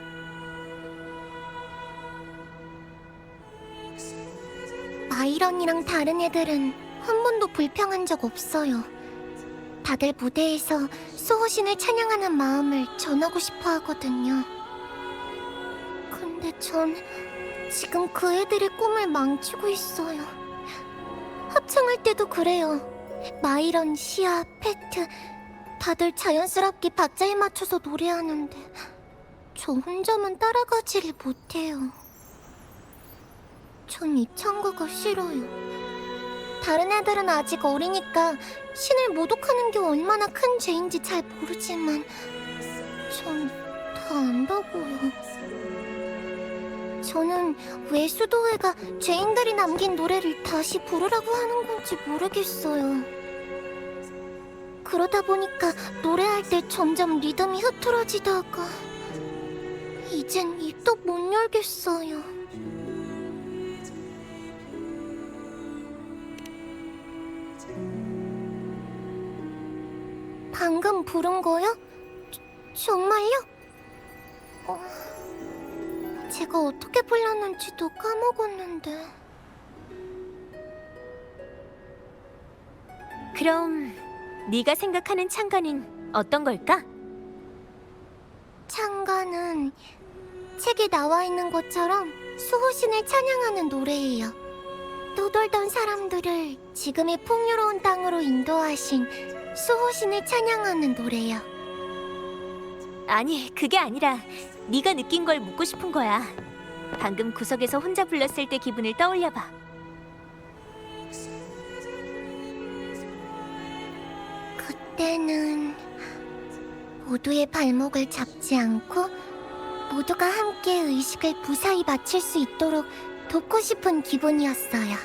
마이런이랑 다른 애들은 한 번도 불평한 적 없어요. 다들 무대에서 수호신을 찬양하는 마음을 전하고 싶어 하거든요. 근데 전 지금 그 애들의 꿈을 망치고 있어요. 합창할 때도 그래요. 마이런, 시아, 페트 다들 자연스럽게 박자에 맞춰서 노래하는데 저 혼자만 따라가지를 못해요. 전 이 찬가가 싫어요. 다른 애들은 아직 어리니까 신을 모독하는 게 얼마나 큰 죄인지 잘 모르지만 전 다 안다고요. 저는 왜 수도회가 죄인들이 남긴 노래를 다시 부르라고 하는 건지 모르겠어요. 그러다 보니까 노래할 때 점점 리듬이 흐트러지다가 이젠 입도 못 열겠어요. 방금 부른 거요? 정말요? 제가 어떻게 불렀는지도 까먹었는데. 그럼 네가 생각하는 찬가는 어떤 걸까? 찬가는 책에 나와 있는 것처럼 수호신을 찬양하는 노래예요. 떠돌던 사람들을 지금의 풍요로운 땅으로 인도하신 수호신을 찬양하는 노래요. 아니, 그게 아니라 네가 느낀 걸 묻고 싶은 거야. 방금 구석에서 혼자 불렀을 때 기분을 떠올려봐. 그때는 모두의 발목을 잡지 않고 모두가 함께 의식을 무사히 마칠 수 있도록 돕고 싶은 기분이었어요.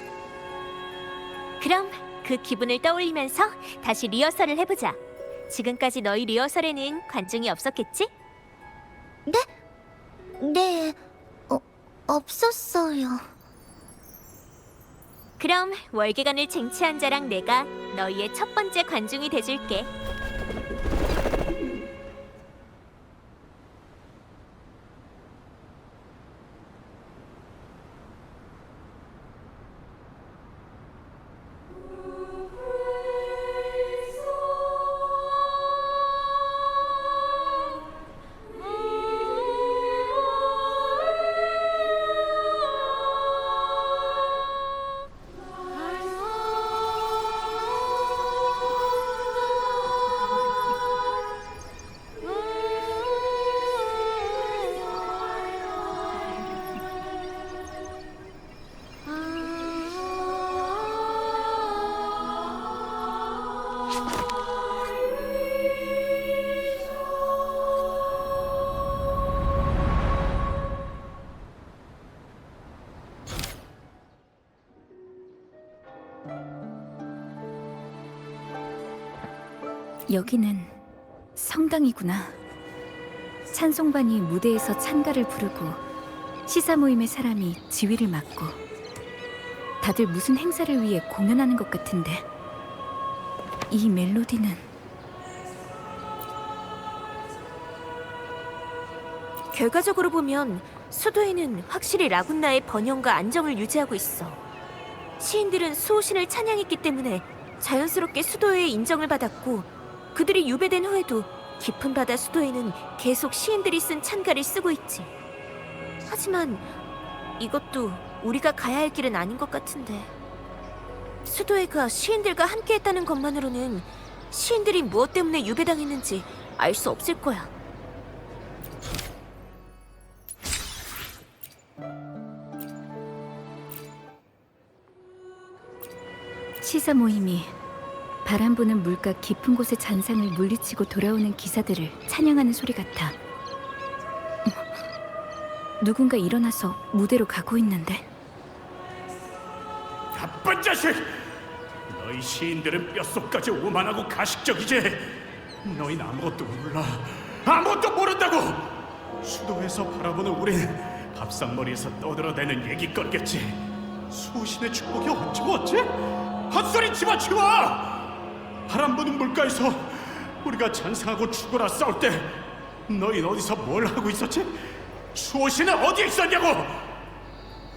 그럼 그 기분을 떠올리면서 다시 리허설을 해보자. 지금까지 너희 리허설에는 관중이 없었겠지? 네, 없었어요. 그럼 월계관을 쟁취한 자랑 내가 너희의 첫 번째 관중이 돼줄게. 여기는 성당이구나. 찬송반이 무대에서 찬가를 부르고 시사 모임의 사람이 지휘를 맡고 다들 무슨 행사를 위해 공연하는 것 같은데 이 멜로디는 결과적으로 보면 수도에는 확실히 라군나의 번영과 안정을 유지하고 있어. 시인들은 수호신을 찬양했기 때문에 자연스럽게 수도의 인정을 받았고 그들이 유배된 후에도 깊은 바다 수도에는 계속 시인들이 쓴 찬가를 쓰고 있지. 하지만 이것도 우리가 가야 할 길은 아닌 것 같은데. 수도회가 시인들과 함께했다는 것만으로는 시인들이 무엇 때문에 유배당했는지 알 수 없을 거야. 시사 모임이 바람 부는 물가 깊은 곳의 잔상을 물리치고 돌아오는 기사들을 찬양하는 소리 같아. 누군가 일어나서 무대로 가고 있는데. 나쁜 자식! 너희 시인들은 뼛속까지 오만하고 가식적이지. 너희는 아무것도 몰라. 아무것도 모른다고. 수도에서 바라보는 우린 밥상머리에서 떠들어대는 얘기거리겠지. 수호신의 축복이 어쩌고 어째? 헛소리 집어치워! 바람 부는 물가에서 우리가 찬성하고 죽어라 싸울 때 너흰 어디서 뭘 하고 있었지? 수호신은 어디에 있었냐고!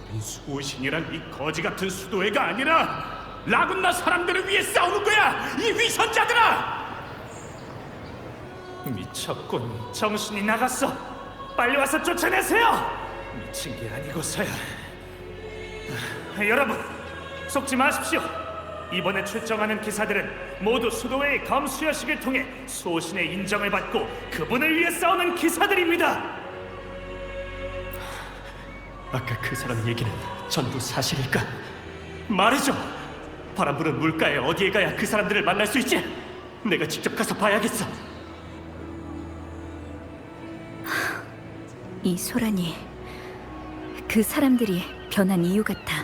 우린 수호신이란 이 거지 같은 수도회가 아니라 라군나 사람들을 위해 싸우는 거야! 이 위선자들아! 미쳤군. 정신이 나갔어. 빨리 와서 쫓아내세요. 미친 게 아니고서야. 여러분, 속지 마십시오. 이번에 출정하는 기사들은 모두 수도회의 검수여식을 통해 수호신의 인정을 받고 그분을 위해 싸우는 기사들입니다. 아까 그 사람 얘기는 전부 사실일까? 말해줘! 바람 부는 물가에 어디에 가야 그 사람들을 만날 수 있지? 내가 직접 가서 봐야겠어. 이 소란이 그 사람들이 변한 이유 같아.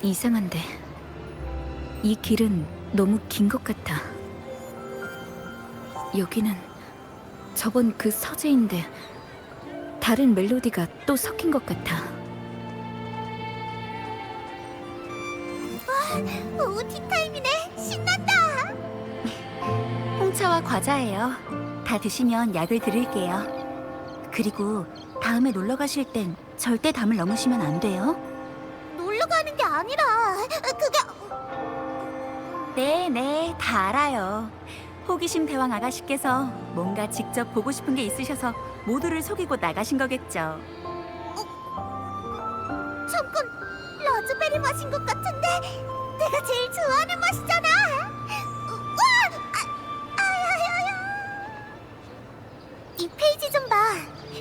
이상한데 이 길은 너무 긴 것 같아. 여기는 저번 그 서재인데 다른 멜로디가 또 섞인 것 같아. 오후 티타임이네. 신난다. 홍차와 과자예요. 다 드시면 약을 드릴게요. 그리고 다음에 놀러 가실 땐 절대 담을 넘으시면 안 돼요. 놀러 가는 게 아니라 그게 네, 다 알아요. 호기심 대왕 아가씨께서 뭔가 직접 보고 싶은 게 있으셔서 모두를 속이고 나가신 거겠죠. 잠깐 라즈베리 맛인 것 같은데 내가 제일 좋아하는 맛이잖아. 이 페이지 좀 봐.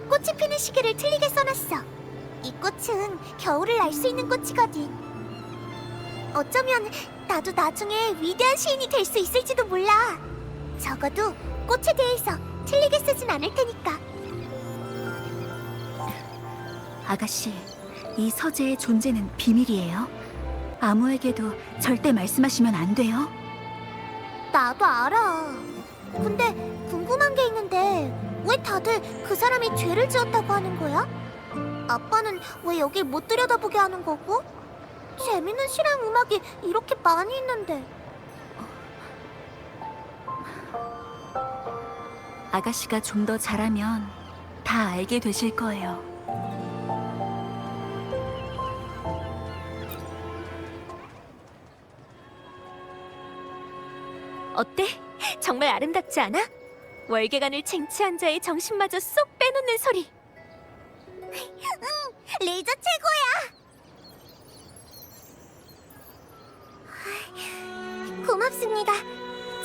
꽃이 피는 시기를 틀리게 써놨어. 이 꽃은 겨울을 알 수 있는 꽃이거든. 어쩌면 나도 나중에 위대한 시인이 될 수 있을지도 몰라. 적어도 꽃에 대해서 틀리게 쓰진 않을 테니까. 아가씨, 이 서재의 존재는 비밀이에요. 아무에게도 절대 말씀하시면 안 돼요. 나도 알아. 근데 궁금한 게 있는데 왜 다들 그 사람이 죄를 지었다고 하는 거야? 아빠는 왜 여길 못 들여다보게 하는 거고? 재밌는 실험 음악이 이렇게 많이 있는데. 아가씨가 좀 더 잘하면 다 알게 되실 거예요. 어때? 정말 아름답지 않아? 월계관을 쟁취한 자의 정신마저 쏙 빼놓는 소리. 레이저 최고야. 고맙습니다.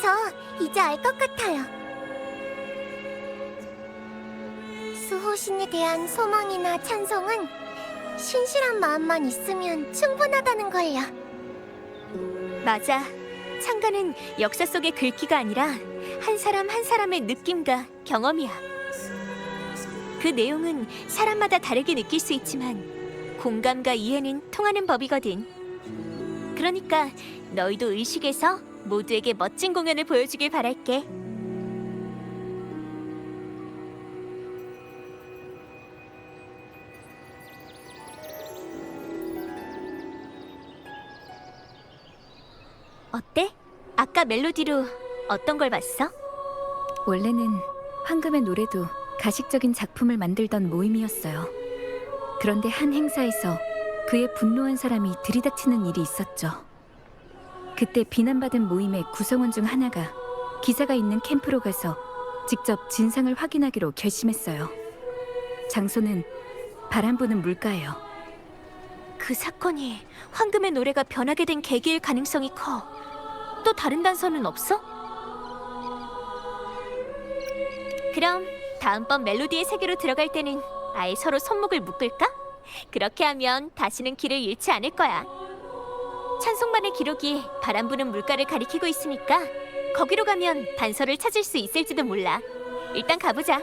저 이제 알 것 같아요. 수호신에 대한 소망이나 찬송은 신실한 마음만 있으면 충분하다는 걸요. 맞아. 창가는 역사 속의 글귀가 아니라 한 사람 한 사람의 느낌과 경험이야. 그 내용은 사람마다 다르게 느낄 수 있지만 공감과 이해는 통하는 법이거든. 그러니까 너희도 의식해서 모두에게 멋진 공연을 보여주길 바랄게. 어때? 아까 멜로디로 어떤 걸 봤어? 원래는 황금의 노래도 가식적인 작품을 만들던 모임이었어요. 그런데 한 행사에서 그의 분노한 사람이 들이닥치는 일이 있었죠. 그때 비난받은 모임의 구성원 중 하나가 기사가 있는 캠프로 가서 직접 진상을 확인하기로 결심했어요. 장소는 바람 부는 물가예요. 그 사건이 황금의 노래가 변하게 된 계기일 가능성이 커. 또 다른 단서는 없어? 그럼 다음번 멜로디의 세계로 들어갈 때는 아예 서로 손목을 묶을까? 그렇게 하면 다시는 길을 잃지 않을 거야. 찬송반의 기록이 바람 부는 물가를 가리키고 있으니까 거기로 가면 단서를 찾을 수 있을지도 몰라. 일단 가보자.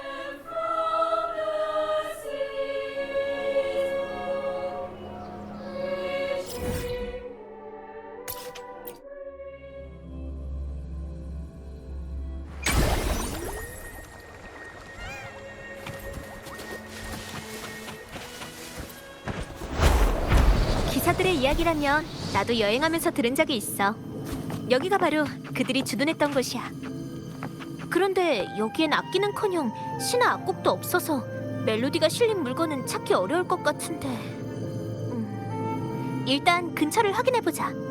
사람들의 이야기라면 나도 여행하면서 들은 적이 있어. 여기가 바로 그들이 주둔했던 곳이야. 그런데 여기엔 악기는커녕 신화 악곡도 없어서 멜로디가 실린 물건은 찾기 어려울 것 같은데. 일단 근처를 확인해보자.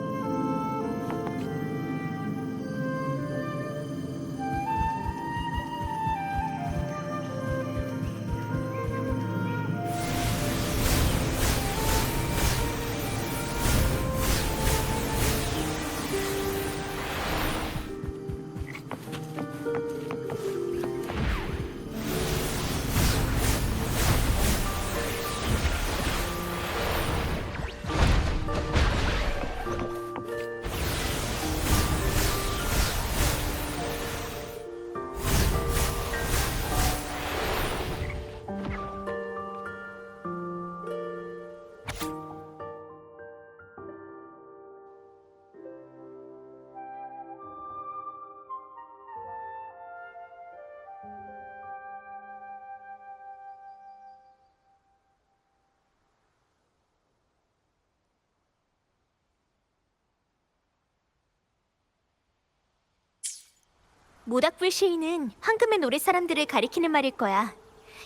모닥불 시인은 황금의 노래 사람들을 가리키는 말일 거야.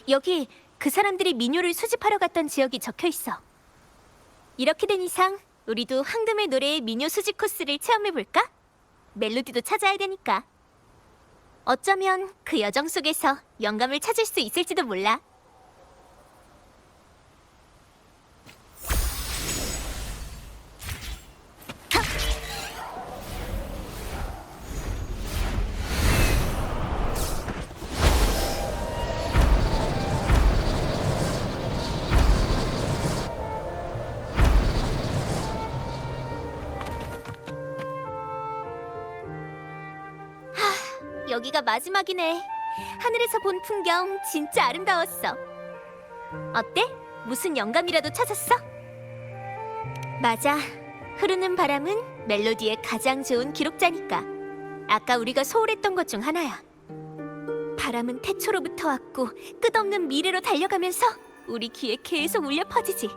여기 그 사람들이 민요를 수집하러 갔던 지역이 적혀 있어. 이렇게 된 이상 우리도 황금의 노래의 민요 수집 코스를 체험해볼까? 멜로디도 찾아야 되니까. 어쩌면 그 여정 속에서 영감을 찾을 수 있을지도 몰라. 여기가 마지막이네. 하늘에서 본 풍경 진짜 아름다웠어. 어때? 무슨 영감이라도 찾았어? 맞아. 흐르는 바람은 멜로디의 가장 좋은 기록자니까. 아까 우리가 소홀했던 것 중 하나야. 바람은 태초로부터 왔고 끝없는 미래로 달려가면서 우리 귀에 계속 울려 퍼지지.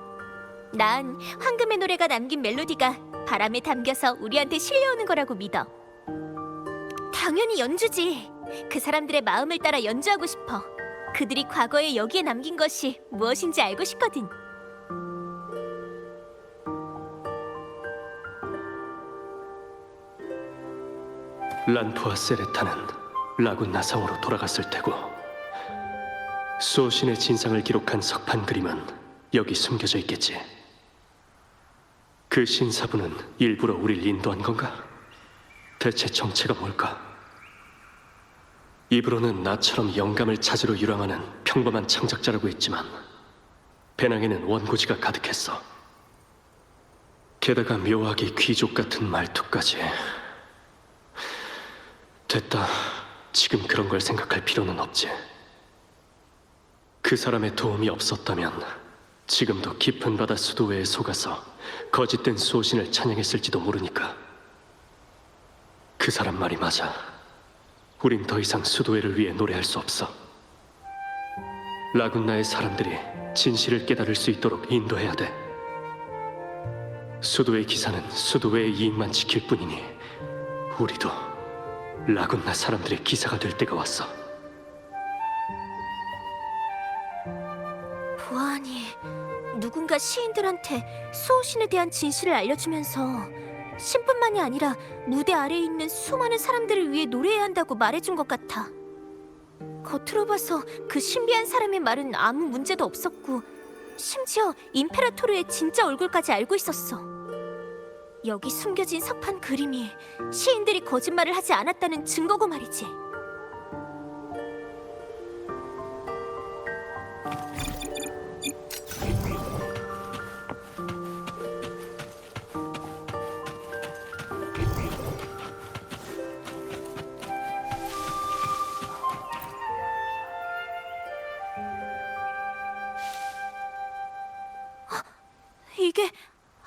난 황금의 노래가 남긴 멜로디가 바람에 담겨서 우리한테 실려오는 거라고 믿어. 당연히 연주지. 그 사람들의 마음을 따라 연주하고 싶어. 그들이 과거에 여기에 남긴 것이 무엇인지 알고 싶거든. 란프와 세레타는 라군나성으로 돌아갔을 테고 수호신의 진상을 기록한 석판 그림은 여기 숨겨져 있겠지. 그 신사부는 일부러 우릴 인도한 건가? 대체 정체가 뭘까? 입으로는 나처럼 영감을 찾으러 유랑하는 평범한 창작자라고 했지만 배낭에는 원고지가 가득했어. 게다가 묘하게 귀족 같은 말투까지. 됐다. 지금 그런 걸 생각할 필요는 없지. 그 사람의 도움이 없었다면 지금도 깊은 바다 수도회에 속아서 거짓된 수호신을 찬양했을지도 모르니까. 그 사람 말이 맞아. 우린 더 이상 수도회를 위해 노래할 수 없어. 라군나의 사람들이 진실을 깨달을 수 있도록 인도해야 돼. 수도회 기사는 수도회의 이익만 지킬 뿐이니 우리도 라군나 사람들의 기사가 될 때가 왔어. 보아하니 누군가 시인들한테 수호신에 대한 진실을 알려주면서 신뿐만이 아니라 무대 아래에 있는 수많은 사람들을 위해 노래해야 한다고 말해준 것 같아. 겉으로 봐서 그 신비한 사람의 말은 아무 문제도 없었고 심지어 임페라토르의 진짜 얼굴까지 알고 있었어. 여기 숨겨진 석판 그림이 시인들이 거짓말을 하지 않았다는 증거고 말이지. 이게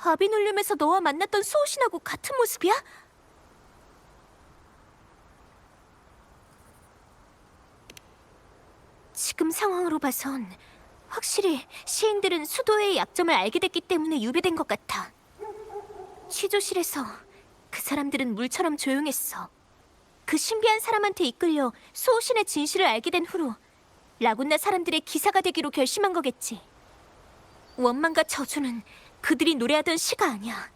아비놀륨에서 너와 만났던 수호신하고 같은 모습이야? 지금 상황으로 봐선 확실히 시인들은 수도회의 약점을 알게 됐기 때문에 유배된 것 같아. 취조실에서 그 사람들은 물처럼 조용했어. 그 신비한 사람한테 이끌려 수호신의 진실을 알게 된 후로 라군나 사람들의 기사가 되기로 결심한 거겠지. 원망과 저주는 그들이 노래하던 시가 아니야.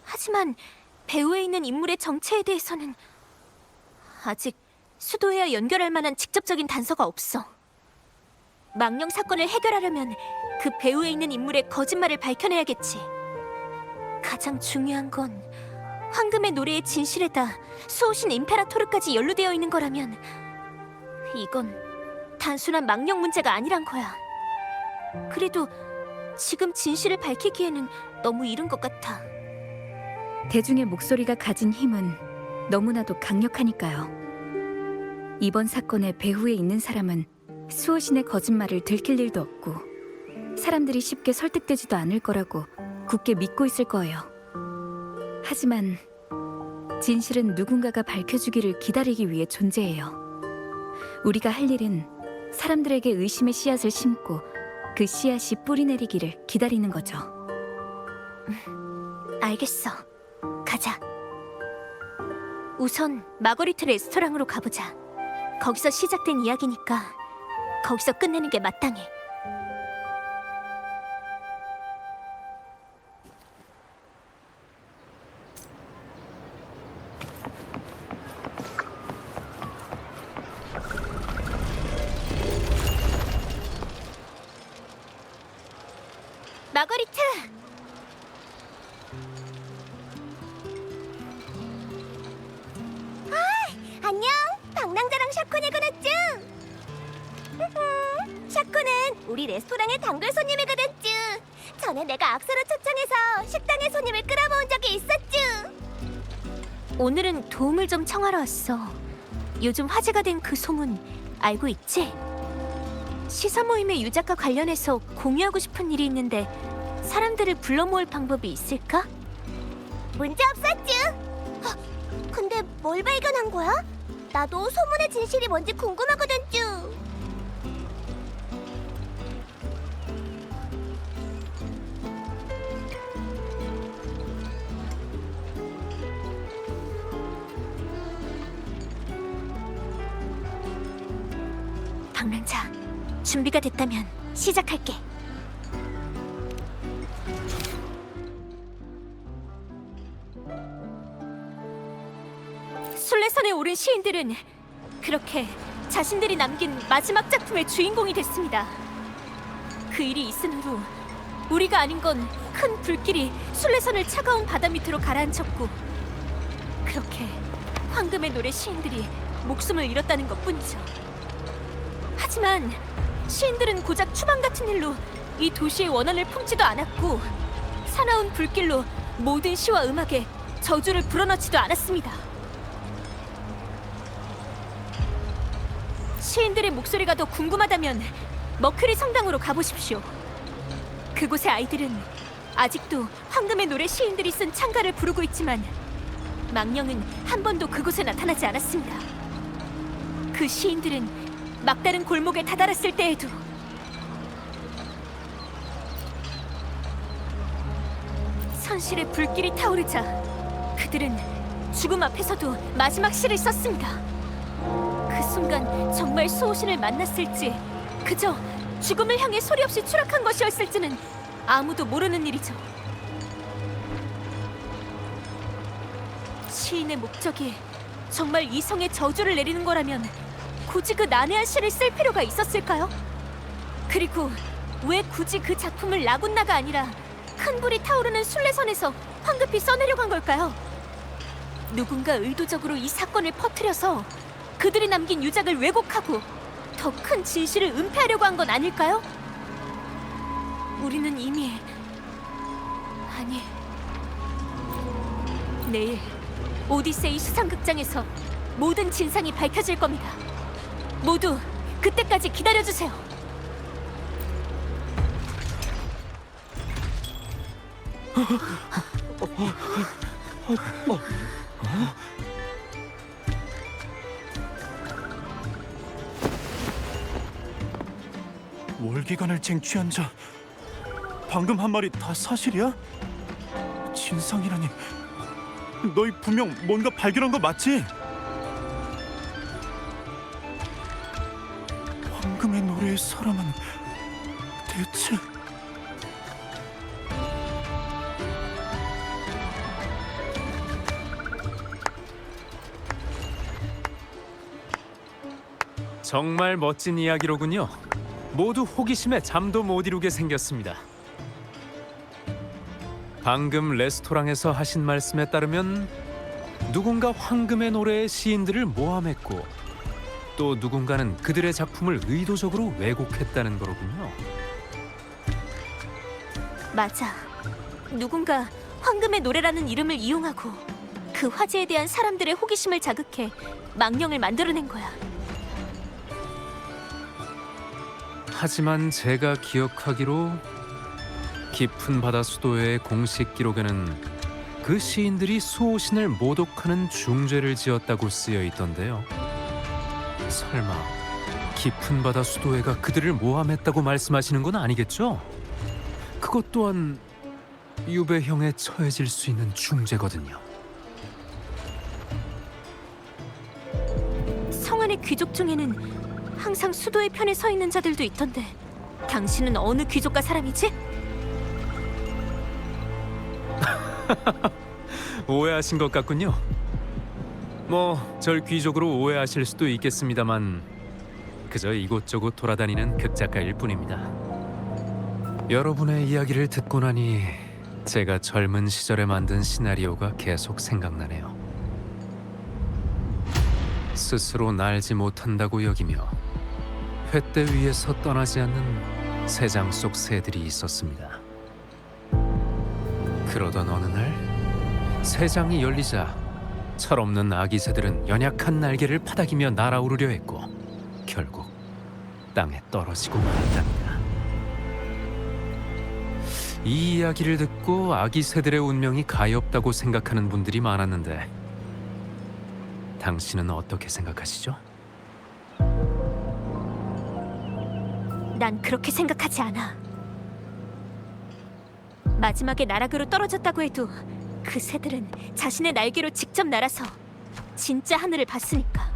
하지만 배후에 있는 인물의 정체에 대해서는 아직 수도회와 연결할 만한 직접적인 단서가 없어. 망령 사건을 해결하려면 그 배후에 있는 인물의 거짓말을 밝혀내야겠지. 가장 중요한 건 황금의 노래의 진실에다 수호신 임페라토르까지 연루되어 있는 거라면 이건 단순한 망령 문제가 아니란 거야. 그래도 지금 진실을 밝히기에는 너무 이른 것 같아. 대중의 목소리가 가진 힘은 너무나도 강력하니까요. 이번 사건의 배후에 있는 사람은 수호신의 거짓말을 들킬 일도 없고 사람들이 쉽게 설득되지도 않을 거라고 굳게 믿고 있을 거예요. 하지만 진실은 누군가가 밝혀주기를 기다리기 위해 존재해요. 우리가 할 일은 사람들에게 의심의 씨앗을 심고 그 씨앗이 뿌리내리기를 기다리는 거죠. 알겠어. 가자. 우선 마거리트 레스토랑으로 가보자. 거기서 시작된 이야기니까 거기서 끝내는 게 마땅해. 마거리트! 안녕, 방랑자랑 샤코네 그랬쥬? 샤코는 우리 레스토랑의 단골 손님이거든쥬. 전에 내가 악수로 초청해서 식당에 손님을 끌어모은 적이 있었쥬. 오늘은 도움을 좀 청하러 왔어. 요즘 화제가 된 그 소문 알고 있지? 시사 모임의 유작과 관련해서 공유하고 싶은 일이 있는데 사람들을 불러 모을 방법이 있을까? 문제 없었쥬. 근데 뭘 발견한 거야? 나도 소문의 진실이 뭔지 궁금하거든쭈. 방랑자, 준비가 됐다면 시작할게. 순례선에 오른 시인들은 그렇게 자신들이 남긴 마지막 작품의 주인공이 됐습니다. 그 일이 있은 후로 우리가 아닌 건 큰 불길이 순례선을 차가운 바다 밑으로 가라앉혔고 그렇게 황금의 노래 시인들이 목숨을 잃었다는 것뿐이죠. 하지만 시인들은 고작 추방 같은 일로 이 도시의 원한을 품지도 않았고 사나운 불길로 모든 시와 음악에 저주를 불어넣지도 않았습니다. 시인들의 목소리가 더 궁금하다면 머큐리 성당으로 가보십시오. 그곳의 아이들은 아직도 황금의 노래 시인들이 쓴 찬가를 부르고 있지만 망령은 한 번도 그곳에 나타나지 않았습니다. 그 시인들은 막다른 골목에 다다랐을 때에도 선실의 불길이 타오르자 그들은 죽음 앞에서도 마지막 시를 썼습니다. 그 순간 정말 수호신을 만났을지 그저 죽음을 향해 소리 없이 추락한 것이었을지는 아무도 모르는 일이죠. 시인의 목적이 정말 이성에 저주를 내리는 거라면 굳이 그 난해한 시를 쓸 필요가 있었을까요? 그리고 왜 굳이 그 작품을 라군나가 아니라 큰 불이 타오르는 순례선에서 황급히 써내려고 한 걸까요? 누군가 의도적으로 이 사건을 퍼뜨려서 그들이 남긴 유작을 왜곡하고 더 큰 진실을 은폐하려고 한 건 아닐까요? 우리는 이미 내일 오디세이 수상극장에서 모든 진상이 밝혀질 겁니다. 모두 그때까지 기다려주세요. 월기관을 쟁취한 자 방금 한 말이 다 사실이야? 진상이라니. 너희 분명 뭔가 발견한 거 맞지? 황금의 노래의 사람은 대체... 정말 멋진 이야기로군요. 모두 호기심에 잠도 못 이루게 생겼습니다. 방금 레스토랑에서 하신 말씀에 따르면 누군가 황금의 노래의 시인들을 모함했고 또 누군가는 그들의 작품을 의도적으로 왜곡했다는 거로군요. 맞아. 누군가 황금의 노래라는 이름을 이용하고 그 화제에 대한 사람들의 호기심을 자극해 망령을 만들어낸 거야. 하지만 제가 기억하기로 깊은 바다 수도의 공식 기록에는 그 시인들이 수호신을 모독하는 중죄를 지었다고 쓰여 있던데요. 설마 깊은 바다 수도회가 그들을 모함했다고 말씀하시는 건 아니겠죠? 그것 또한 유배형에 처해질 수 있는 중죄거든요. 성안의 귀족 중에는 항상 수도의 편에 서 있는 자들도 있던데 당신은 어느 귀족과 사람이지? 오해하신 것 같군요. 절 귀족으로 오해하실 수도 있겠습니다만 그저 이곳저곳 돌아다니는 극작가일 뿐입니다. 여러분의 이야기를 듣고 나니 제가 젊은 시절에 만든 시나리오가 계속 생각나네요. 스스로 날지 못한다고 여기며 횃대 위에서 떠나지 않는 새장 속 새들이 있었습니다. 그러던 어느 날 새장이 열리자 철없는 아기 새들은 연약한 날개를 파닥이며 날아오르려 했고 결국 땅에 떨어지고 말았답니다. 이 이야기를 듣고 아기 새들의 운명이 가엾다고 생각하는 분들이 많았는데 당신은 어떻게 생각하시죠? 난 그렇게 생각하지 않아. 마지막에 나락으로 떨어졌다고 해도 그 새들은 자신의 날개로 직접 날아서 진짜 하늘을 봤으니까.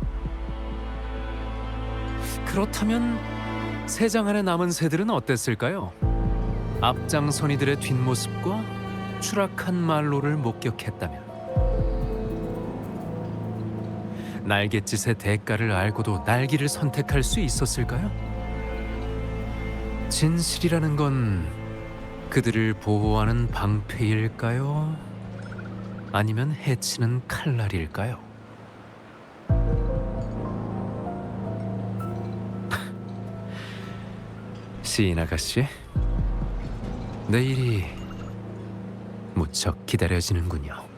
그렇다면 새장 안에 남은 새들은 어땠을까요? 앞장선 이들의 뒷모습과 추락한 말로를 목격했다면 날갯짓의 대가를 알고도 날기를 선택할 수 있었을까요? 진실이라는 건 그들을 보호하는 방패일까요? 아니면 해치는 칼날일까요? 시인 아가씨, 내일이 무척 기다려지는군요.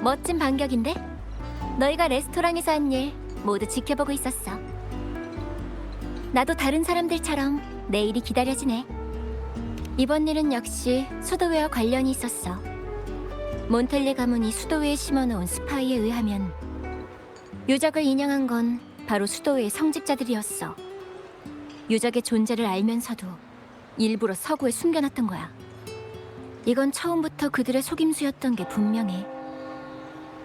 멋진 반격인데? 너희가 레스토랑에서 한 일 모두 지켜보고 있었어. 나도 다른 사람들처럼 내일이 기다려지네. 이번 일은 역시 수도회와 관련이 있었어. 몬텔레 가문이 수도회에 심어놓은 스파이에 의하면 유적을 인양한 건 바로 수도회의 성직자들이었어. 유적의 존재를 알면서도 일부러 서구에 숨겨놨던 거야. 이건 처음부터 그들의 속임수였던 게 분명해.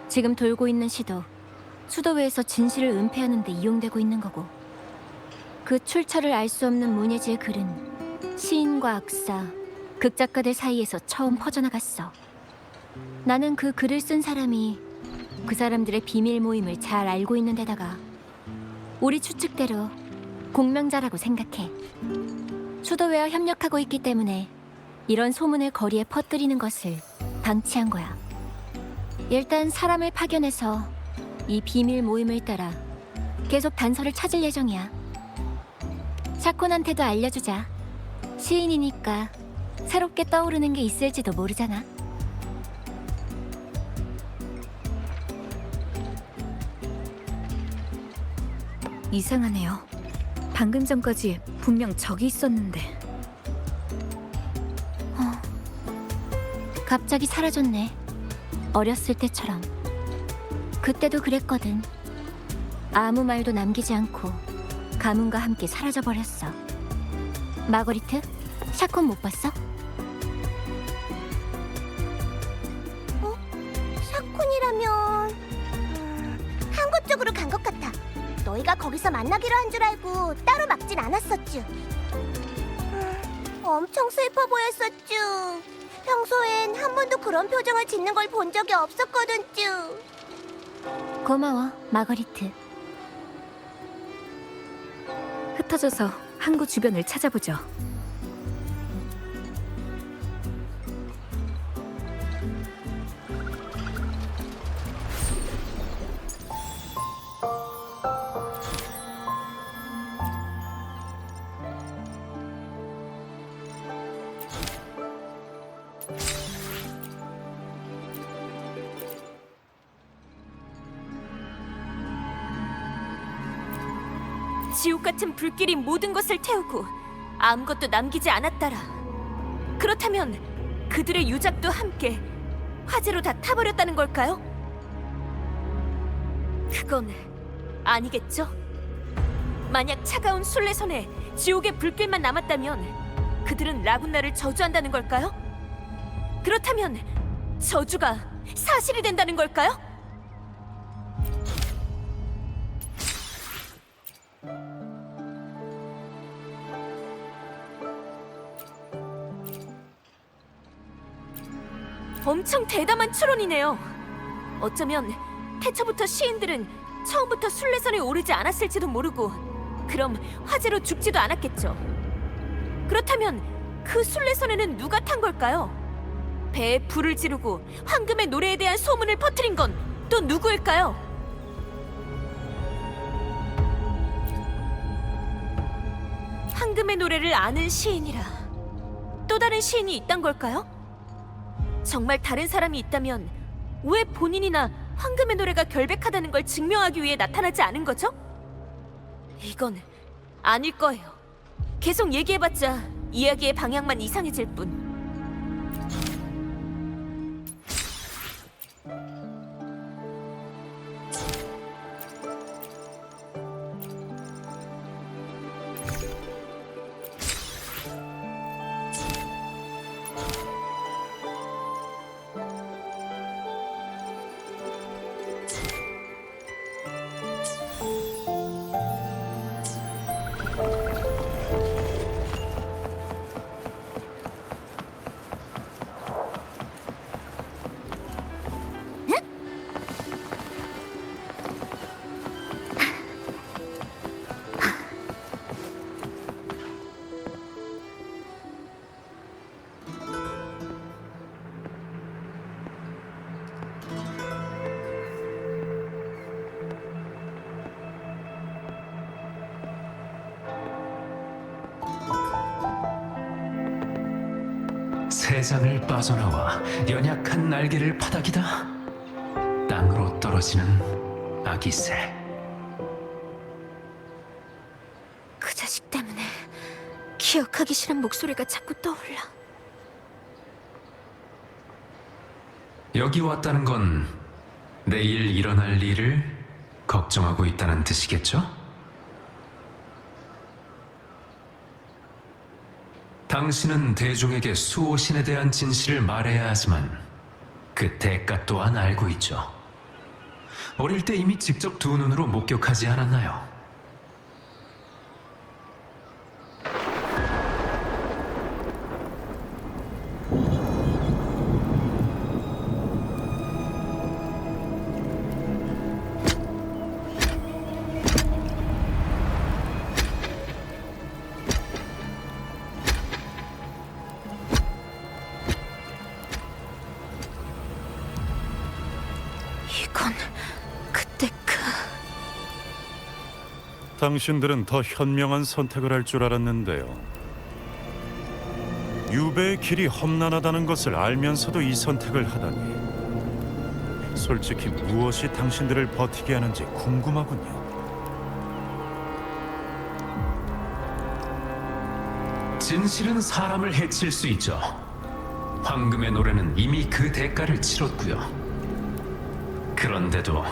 지금 돌고 있는 시도, 수도회에서 진실을 은폐하는 데 이용되고 있는 거고, 그 출처를 알 수 없는 문예지의 글은 시인과 악사, 극작가들 사이에서 처음 퍼져나갔어. 나는 그 글을 쓴 사람이 그 사람들의 비밀 모임을 잘 알고 있는 데다가 우리 추측대로 공명자라고 생각해. 수도회와 협력하고 있기 때문에 이런 소문을 거리에 퍼뜨리는 것을 방치한 거야. 일단 사람을 파견해서 이 비밀 모임을 따라 계속 단서를 찾을 예정이야. 샤콘한테도 알려주자. 시인이니까 새롭게 떠오르는 게 있을지도 모르잖아. 이상하네요. 방금 전까지 분명 적이 있었는데. 갑자기 사라졌네. 어렸을 때처럼. 그때도 그랬거든. 아무 말도 남기지 않고 가문과 함께 사라져버렸어. 마거리트, 샤콘 못 봤어? 샤콘이라면 항구 쪽으로 간 것 같아. 너희가 거기서 만나기로 한 줄 알고 따로 막진 않았었쥬. 엄청 슬퍼 보였었쥬. 평소엔 한 번도 그런 표정을 짓는 걸 본 적이 없었거든쭈. 고마워, 마거리트. 흩어져서 항구 주변을 찾아보죠. 지옥 같은 불길이 모든 것을 태우고 아무것도 남기지 않았다라. 그렇다면 그들의 유작도 함께 화재로 다 타버렸다는 걸까요? 그건 아니겠죠? 만약 차가운 순례선에 지옥의 불길만 남았다면 그들은 라군나를 저주한다는 걸까요? 그렇다면 저주가 사실이 된다는 걸까요? 엄청 대담한 추론이네요. 어쩌면 태초부터 시인들은 처음부터 순례선에 오르지 않았을지도 모르고 그럼 화재로 죽지도 않았겠죠. 그렇다면 그 순례선에는 누가 탄 걸까요? 배에 불을 지르고 황금의 노래에 대한 소문을 퍼뜨린 건 또 누구일까요? 황금의 노래를 아는 시인이라 또 다른 시인이 있단 걸까요? 정말 다른 사람이 있다면 왜 본인이나 황금의 노래가 결백하다는 걸 증명하기 위해 나타나지 않은 거죠? 이건 아닐 거예요. 계속 얘기해봤자 이야기의 방향만 이상해질 뿐. 세상을 빠져나와 연약한 날개를 파닥이다 땅으로 떨어지는 아기새. 그 자식 때문에 기억하기 싫은 목소리가 자꾸 떠올라. 여기 왔다는 건 내일 일어날 일을 걱정하고 있다는 뜻이겠죠? 당신은 대중에게 수호신에 대한 진실을 말해야 하지만 그 대가 또한 알고 있죠. 어릴 때 이미 직접 두 눈으로 목격하지 않았나요? 이건 그때 당신들은 더 현명한 선택을 할 줄 알았는데요. 유배의 길이 험난하다는 것을 알면서도 이 선택을 하다니 솔직히 무엇이 당신들을 버티게 하는지 궁금하군요. 진실은 사람을 해칠 수 있죠. 황금의 노래는 이미 그 대가를 치렀고요. 그런데도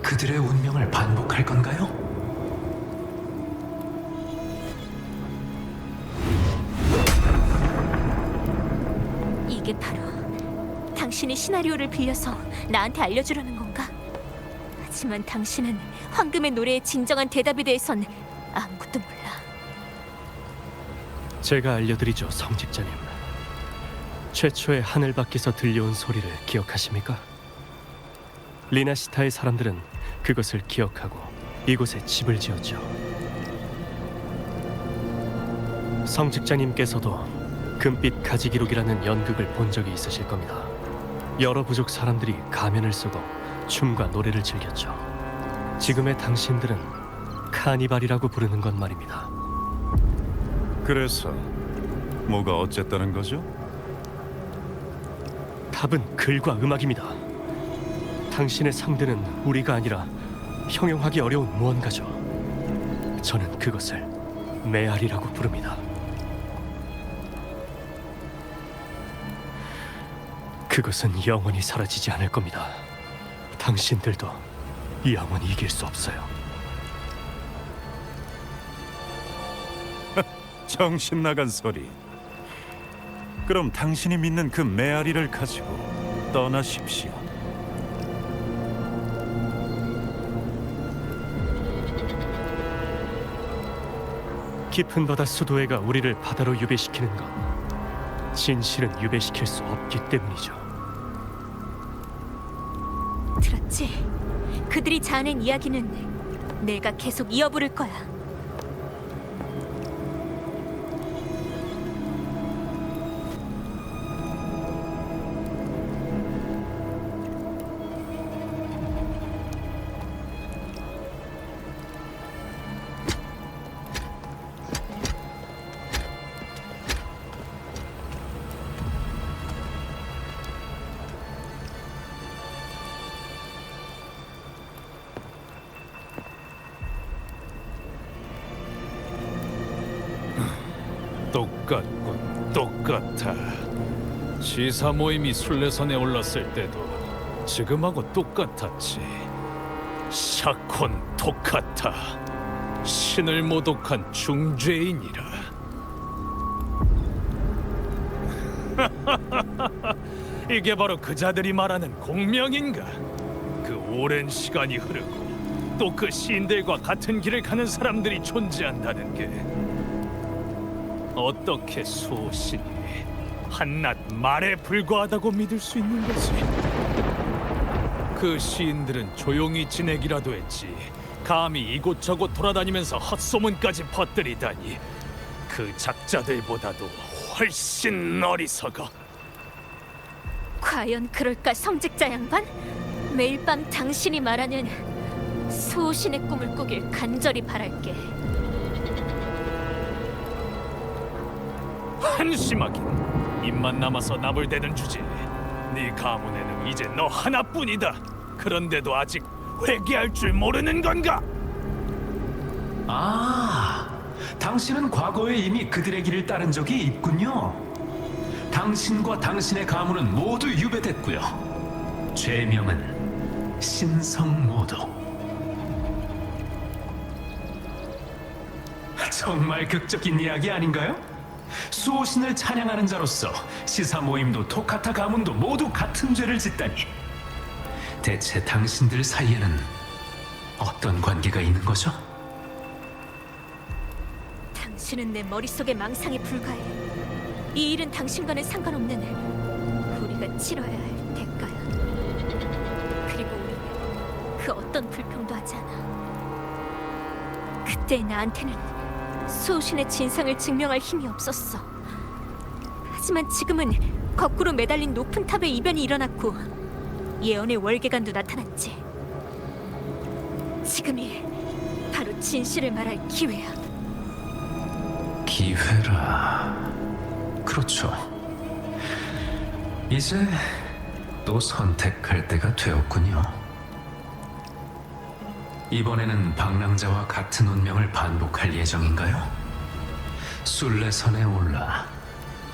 그들의 운명을 반복할 건가요? 이게 바로 당신이 시나리오를 빌려서 나한테 알려주려는 건가? 하지만 당신은 황금의 노래의 진정한 대답에 대해선 아무것도 몰라. 제가 알려드리죠, 성직자님. 최초의 하늘 밖에서 들려온 소리를 기억하십니까? 리나시타의 사람들은 그것을 기억하고 이곳에 집을 지었죠. 성직자님께서도 금빛 가지기록이라는 연극을 본 적이 있으실 겁니다. 여러 부족 사람들이 가면을 쓰고 춤과 노래를 즐겼죠. 지금의 당신들은 카니발이라고 부르는 것 말입니다. 그래서 뭐가 어쨌다는 거죠? 답은 글과 음악입니다. 당신의 상대는 우리가 아니라 형용하기 어려운 무언가죠. 저는 그것을 메아리라고 부릅니다. 그것은 영원히 사라지지 않을 겁니다. 당신들도 영원히 이길 수 없어요. 정신 나간 소리. 그럼 당신이 믿는 그 메아리를 가지고 떠나십시오. 깊은 바다 수도회가 우리를 바다로 유배시키는 건 진실은 유배시킬 수 없기 때문이죠. 들었지? 그들이 자아낸 이야기는 내가 계속 이어부를 거야. 똑같군, 똑같아. 시사 모임이 순례선에 올랐을 때도 지금하고 똑같았지. 샤콘 토카타, 신을 모독한 중죄인이라. 이게 바로 그자들이 말하는 공명인가? 그 오랜 시간이 흐르고 또 그 시인들과 같은 길을 가는 사람들이 존재한다는 게 어떻게 소신이 한낱 말에 불과하다고 믿을 수 있는 거지? 그 시인들은 조용히 지내기라도 했지 감히 이곳저곳 돌아다니면서 헛소문까지 퍼뜨리다니. 그 작자들보다도 훨씬 어리석어. 과연 그럴까, 성직자 양반? 매일 밤 당신이 말하는 소신의 꿈을 꾸길 간절히 바랄게. 한심하긴. 입만 남아서 나불대는 주제. 네 가문에는 이제 너 하나뿐이다. 그런데도 아직 회개할 줄 모르는 건가? 아, 당신은 과거에 이미 그들의 길을 따른 적이 있군요. 당신과 당신의 가문은 모두 유배됐고요. 죄명은 신성모독. 정말 극적인 이야기 아닌가요? 수호신을 찬양하는 자로서 시사 모임도 토카타 가문도 모두 같은 죄를 짓다니. 대체 당신들 사이에는 어떤 관계가 있는 거죠? 당신은 내 머릿속의 망상에 불과해. 이 일은 당신과는 상관없는 우리가 치러야 할 대가야. 그리고 우리는 그 어떤 불평도 하지 않아. 그때 나한테는 수호신의 진상을 증명할 힘이 없었어. 하지만 지금은 거꾸로 매달린 높은 탑의 이변이 일어났고 예언의 월계관도 나타났지. 지금이 바로 진실을 말할 기회야. 기회라. 그렇죠. 이제 또 선택할 때가 되었군요. 이번에는 방랑자와 같은 운명을 반복할 예정인가요? 순례선에 올라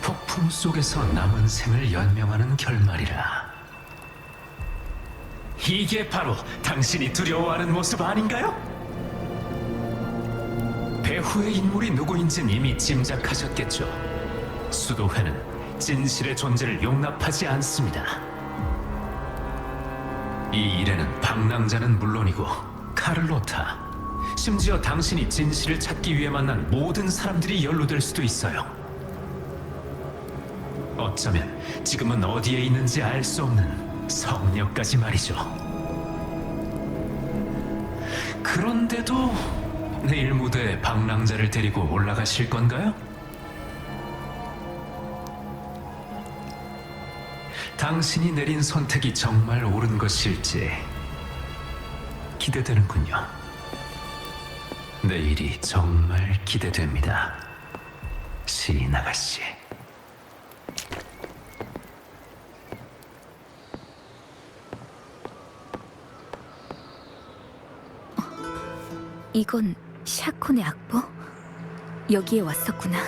폭풍 속에서 남은 생을 연명하는 결말이라. 이게 바로 당신이 두려워하는 모습 아닌가요? 배후의 인물이 누구인지는 이미 짐작하셨겠죠. 수도회는 진실의 존재를 용납하지 않습니다. 이 일에는 방랑자는 물론이고 카를로타, 심지어 당신이 진실을 찾기 위해 만난 모든 사람들이 연루될 수도 있어요. 어쩌면 지금은 어디에 있는지 알 수 없는 성녀까지 말이죠. 그런데도 내일 무대에 방랑자를 데리고 올라가실 건가요? 당신이 내린 선택이 정말 옳은 것일지 기대되는군요. 내일이 정말 기대됩니다, 시인 아가씨. 이건 샤콘의 악보? 여기에 왔었구나.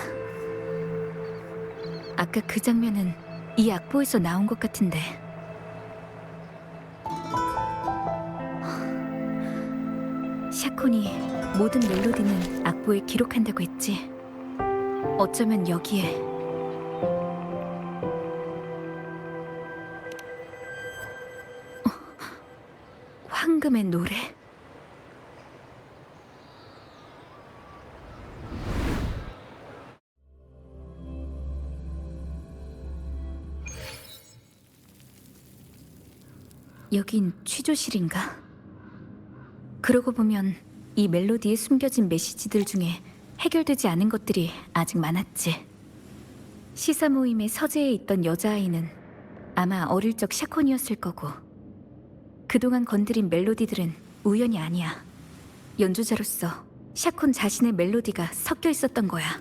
아까 그 장면은 이 악보에서 나온 것 같은데. 샤콘이 모든 멜로디는 악보에 기록한다고 했지. 어쩌면 여기에 황금의 노래? 여긴 취조실인가? 그러고 보면 이 멜로디에 숨겨진 메시지들 중에 해결되지 않은 것들이 아직 많았지. 시사 모임의 서재에 있던 여자아이는 아마 어릴 적 샤콘이었을 거고, 그동안 건드린 멜로디들은 우연이 아니야. 연주자로서 샤콘 자신의 멜로디가 섞여 있었던 거야.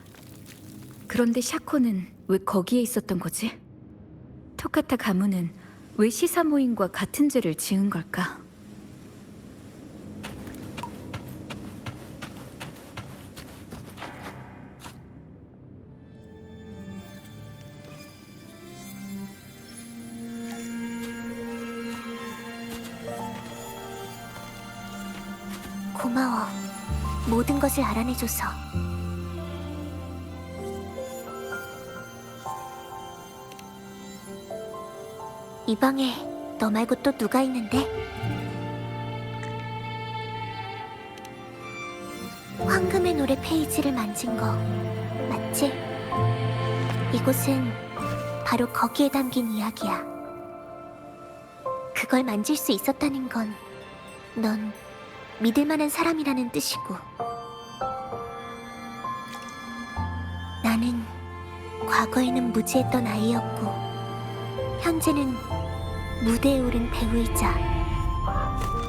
그런데 샤콘은 왜 거기에 있었던 거지? 토카타 가문은 왜 시사 모임과 같은 죄를 지은 걸까? 고마워. 모든 것을 알아내줘서. 이 방에 너 말고 또 누가 있는데? 황금의 노래 페이지를 만진 거 맞지? 이곳은 바로 거기에 담긴 이야기야. 그걸 만질 수 있었다는 건 넌 믿을 만한 사람이라는 뜻이고, 나는 과거에는 무지했던 아이였고 현재는 무대에 오른 배우이자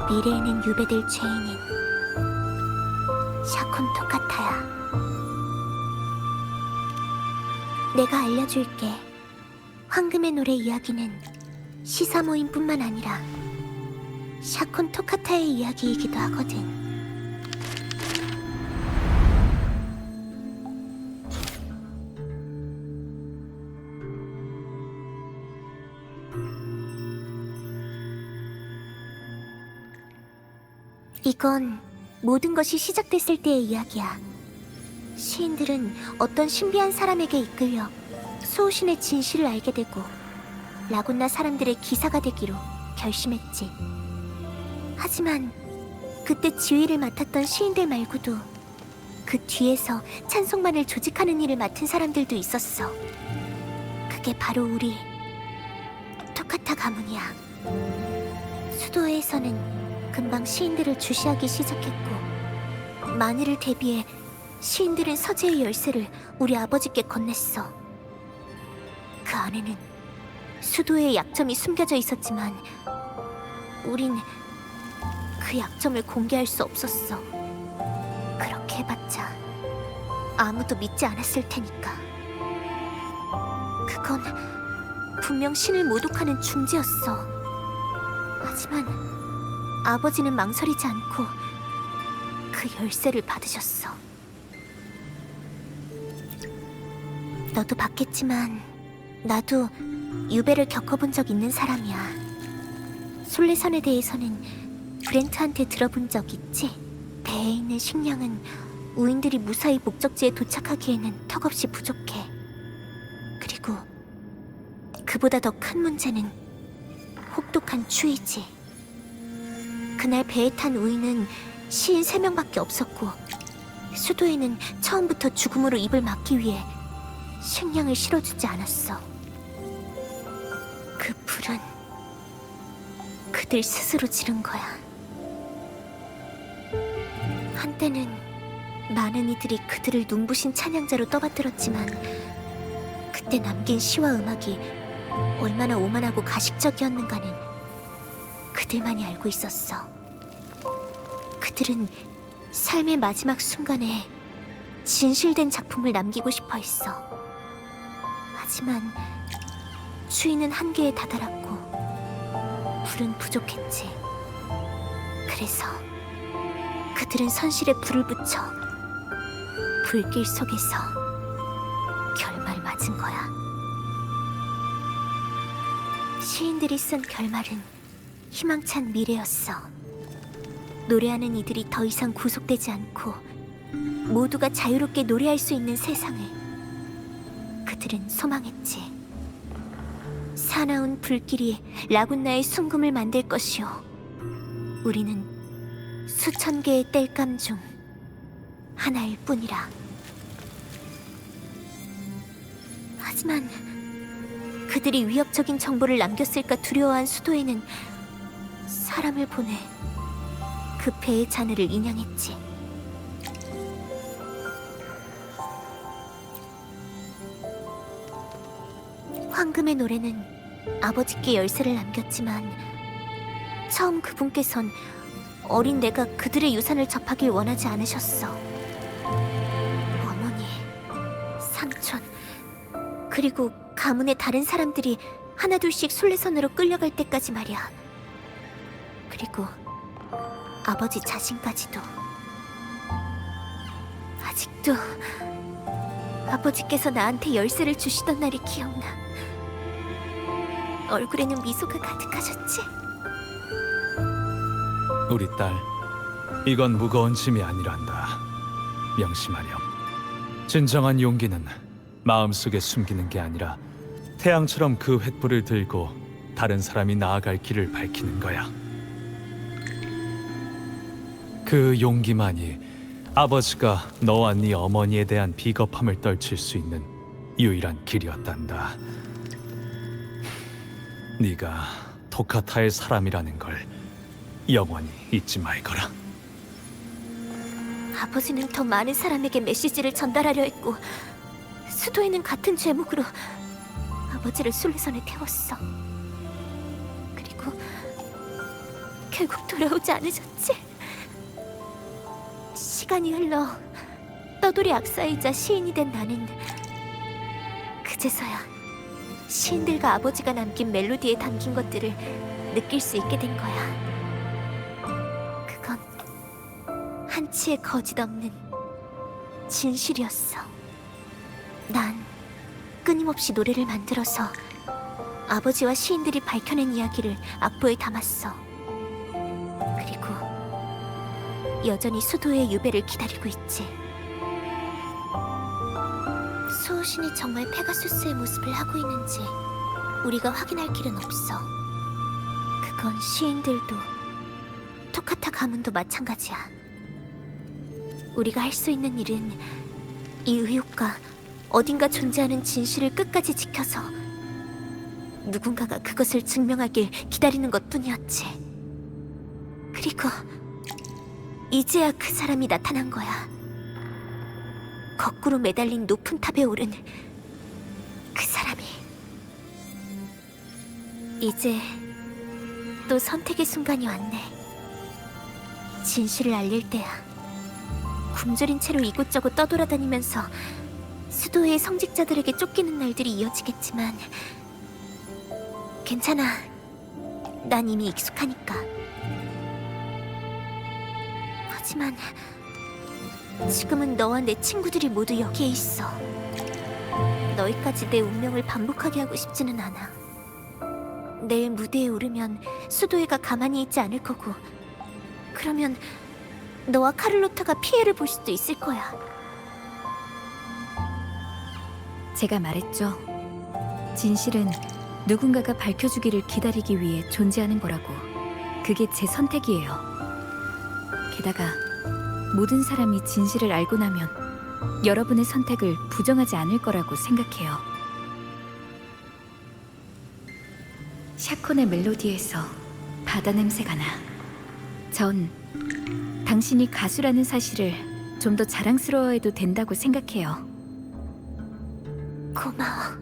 미래에는 유배될 죄인인 샤콘 토카타야. 내가 알려줄게. 황금의 노래 이야기는 시사 모임뿐만 아니라 샤콘 토카타의 이야기이기도 하거든. 이건 모든 것이 시작됐을 때의 이야기야. 시인들은 어떤 신비한 사람에게 이끌려 수호신의 진실을 알게 되고 라군나 사람들의 기사가 되기로 결심했지. 하지만 그때 지휘를 맡았던 시인들 말고도 그 뒤에서 찬송만을 조직하는 일을 맡은 사람들도 있었어. 그게 바로 우리 토카타 가문이야. 수도회에서는 금방 시인들을 주시하기 시작했고, 만일을 대비해 시인들은 서재의 열쇠를 우리 아버지께 건넸어. 그 안에는 수도의 약점이 숨겨져 있었지만 우린 그 약점을 공개할 수 없었어. 그렇게 해봤자 아무도 믿지 않았을 테니까. 그건 분명 신을 모독하는 중지였어. 하지만 아버지는 망설이지 않고 그 열쇠를 받으셨어. 너도 봤겠지만 나도 유배를 겪어본 적 있는 사람이야. 솔레선에 대해서는 브렌트한테 들어본 적 있지? 배에 있는 식량은 우인들이 무사히 목적지에 도착하기에는 턱없이 부족해. 그리고 그보다 더 큰 문제는 혹독한 추위지. 그날 배에 탄 우인은 시인 3명밖에 없었고 수도에는 처음부터 죽음으로 입을 막기 위해 식량을 실어주지 않았어. 그 불은 그들 스스로 지른 거야. 한때는 많은 이들이 그들을 눈부신 찬양자로 떠받들었지만 그때 남긴 시와 음악이 얼마나 오만하고 가식적이었는가는 그들만이 알고 있었어. 그들은 삶의 마지막 순간에 진실된 작품을 남기고 싶어 했어. 하지만 추위는 한계에 다다랐고 불은 부족했지. 그래서 그들은 선실에 불을 붙여 불길 속에서 결말 맞은 거야. 시인들이 쓴 결말은 희망찬 미래였어. 노래하는 이들이 더 이상 구속되지 않고 모두가 자유롭게 노래할 수 있는 세상을 그들은 소망했지. 사나운 불길이 라군나의 순금을 만들 것이요, 우리는 수천 개의 땔감 중 하나일 뿐이라. 하지만 그들이 위협적인 정보를 남겼을까 두려워한 수도에는 사람을 보내 그 배의 잔해를 인양했지. 황금의 노래는 아버지께 열쇠를 남겼지만 처음 그분께선 어린 내가 그들의 유산을 접하길 원하지 않으셨어. 어머니, 삼촌, 그리고 가문의 다른 사람들이 하나둘씩 순례선으로 끌려갈 때까지 말이야. 그리고 아버지 자신까지도. 아직도 아버지께서 나한테 열쇠를 주시던 날이 기억나. 얼굴에는 미소가 가득하셨지. 우리 딸, 이건 무거운 짐이 아니란다. 명심하렴. 진정한 용기는 마음속에 숨기는 게 아니라 태양처럼 그 횃불을 들고 다른 사람이 나아갈 길을 밝히는 거야. 그 용기만이 아버지가 너와 네 어머니에 대한 비겁함을 떨칠 수 있는 유일한 길이었단다. 네가 토카타의 사람이라는 걸 영원히 잊지 말거라. 아버지는 더 많은 사람에게 메시지를 전달하려 했고 수도에는 같은 죄목으로 아버지를 순례선에 태웠어. 그리고 결국 돌아오지 않으셨지. 시간이 흘러 떠돌이 악사이자 시인이 된 나는 그제서야 시인들과 아버지가 남긴 멜로디에 담긴 것들을 느낄 수 있게 된 거야. 그건 한치의 거짓 없는 진실이었어. 난 끊임없이 노래를 만들어서 아버지와 시인들이 밝혀낸 이야기를 악보에 담았어. 그리고 여전히 수도의 유배를 기다리고 있지. 수호신이 정말 페가수스의 모습을 하고 있는지 우리가 확인할 길은 없어. 그건 시인들도 토카타 가문도 마찬가지야. 우리가 할 수 있는 일은 이 의혹과 어딘가 존재하는 진실을 끝까지 지켜서 누군가가 그것을 증명하길 기다리는 것뿐이었지. 그리고 이제야 그 사람이 나타난 거야. 거꾸로 매달린 높은 탑에 오른 그 사람이. 이제 또 선택의 순간이 왔네. 진실을 알릴 때야. 굶주린 채로 이곳저곳 떠돌아다니면서 수도의 성직자들에게 쫓기는 날들이 이어지겠지만 괜찮아. 난 이미 익숙하니까. 하지만 지금은 너와 내 친구들이 모두 여기에 있어. 너희까지 내 운명을 반복하게 하고 싶지는 않아. 내일 무대에 오르면 수도회가 가만히 있지 않을 거고, 그러면 너와 카를로타가 피해를 볼 수도 있을 거야. 제가 말했죠. 진실은 누군가가 밝혀주기를 기다리기 위해 존재하는 거라고. 그게 제 선택이에요. 게다가 모든 사람이 진실을 알고 나면 여러분의 선택을 부정하지 않을 거라고 생각해요. 샤콘의 멜로디에서 바다 냄새가 나. 전 당신이 가수라는 사실을 좀 더 자랑스러워해도 된다고 생각해요. 고마워.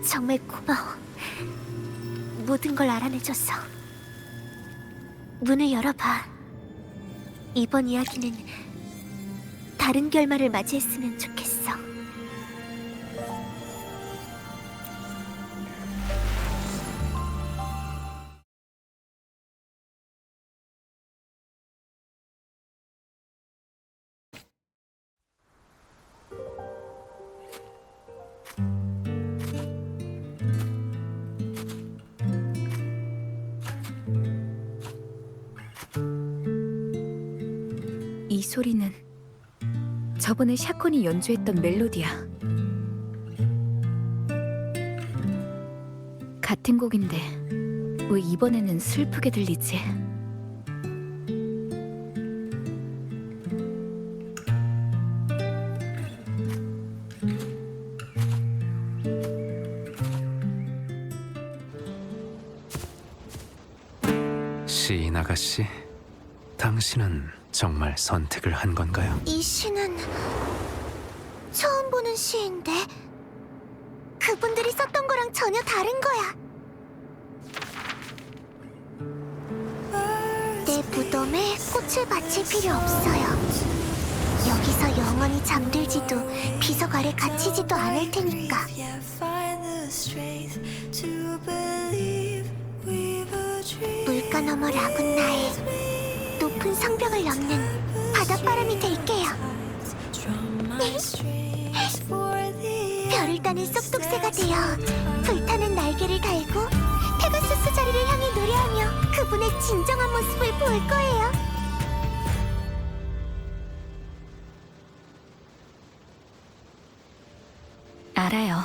정말 고마워. 모든 걸 알아내줘서. 문을 열어봐. 이번 이야기는 다른 결말을 맞이했으면 좋겠어. 이 소리는 저번에 샤콘이 연주했던 멜로디야. 같은 곡인데 왜 이번에는 슬프게 들리지? 시인 아가씨, 당신은 정말 선택을 한 건가요? 이 시는 처음 보는 시인데 그분들이 썼던 거랑 전혀 다른 거야. 내 무덤에 꽃을 바칠 필요 없어요. 여기서 영원히 잠들지도 비석 아래 갇히지도 않을 테니까. 물가 너머 라군나의 높은 성벽을 넘는 바닷바람이 될게요. 별을 따는 쏙독새가 되어 불타는 날개를 달고 페가수스 자리를 향해 노래하며 그분의 진정한 모습을 볼 거예요. 알아요.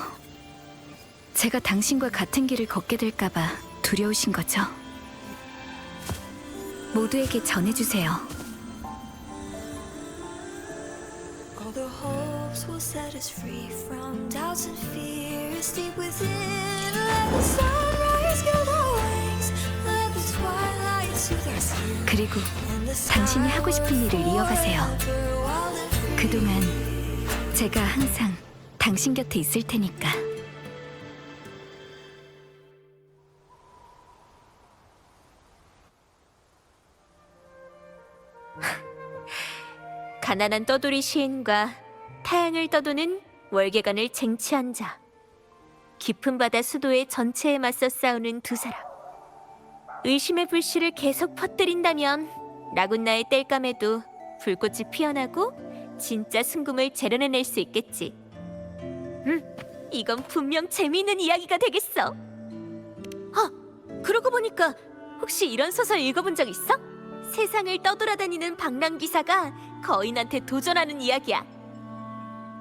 제가 당신과 같은 길을 걷게 될까봐 두려우신 거죠? 모두에게 전해주세요. All the hopes will set us free from doubts and fears deep within. Let the sunrise gild our wings. Let the twilight soothe our skin. 그리고 당신이 하고 싶은 일을 이어가세요. 그동안 제가 항상 당신 곁에 있을 테니까. 가난한 떠돌이 시인과 타향을 떠도는 월계관을 쟁취한 자. 깊은 바다 수도의 전체에 맞서 싸우는 두 사람. 의심의 불씨를 계속 퍼뜨린다면 라군나의 땔감에도 불꽃이 피어나고 진짜 순금을 재련해낼 수 있겠지. 이건 분명 재미있는 이야기가 되겠어. 그러고 보니까 혹시 이런 소설 읽어본 적 있어? 세상을 떠돌아다니는 방랑기사가 거인한테 도전하는 이야기야.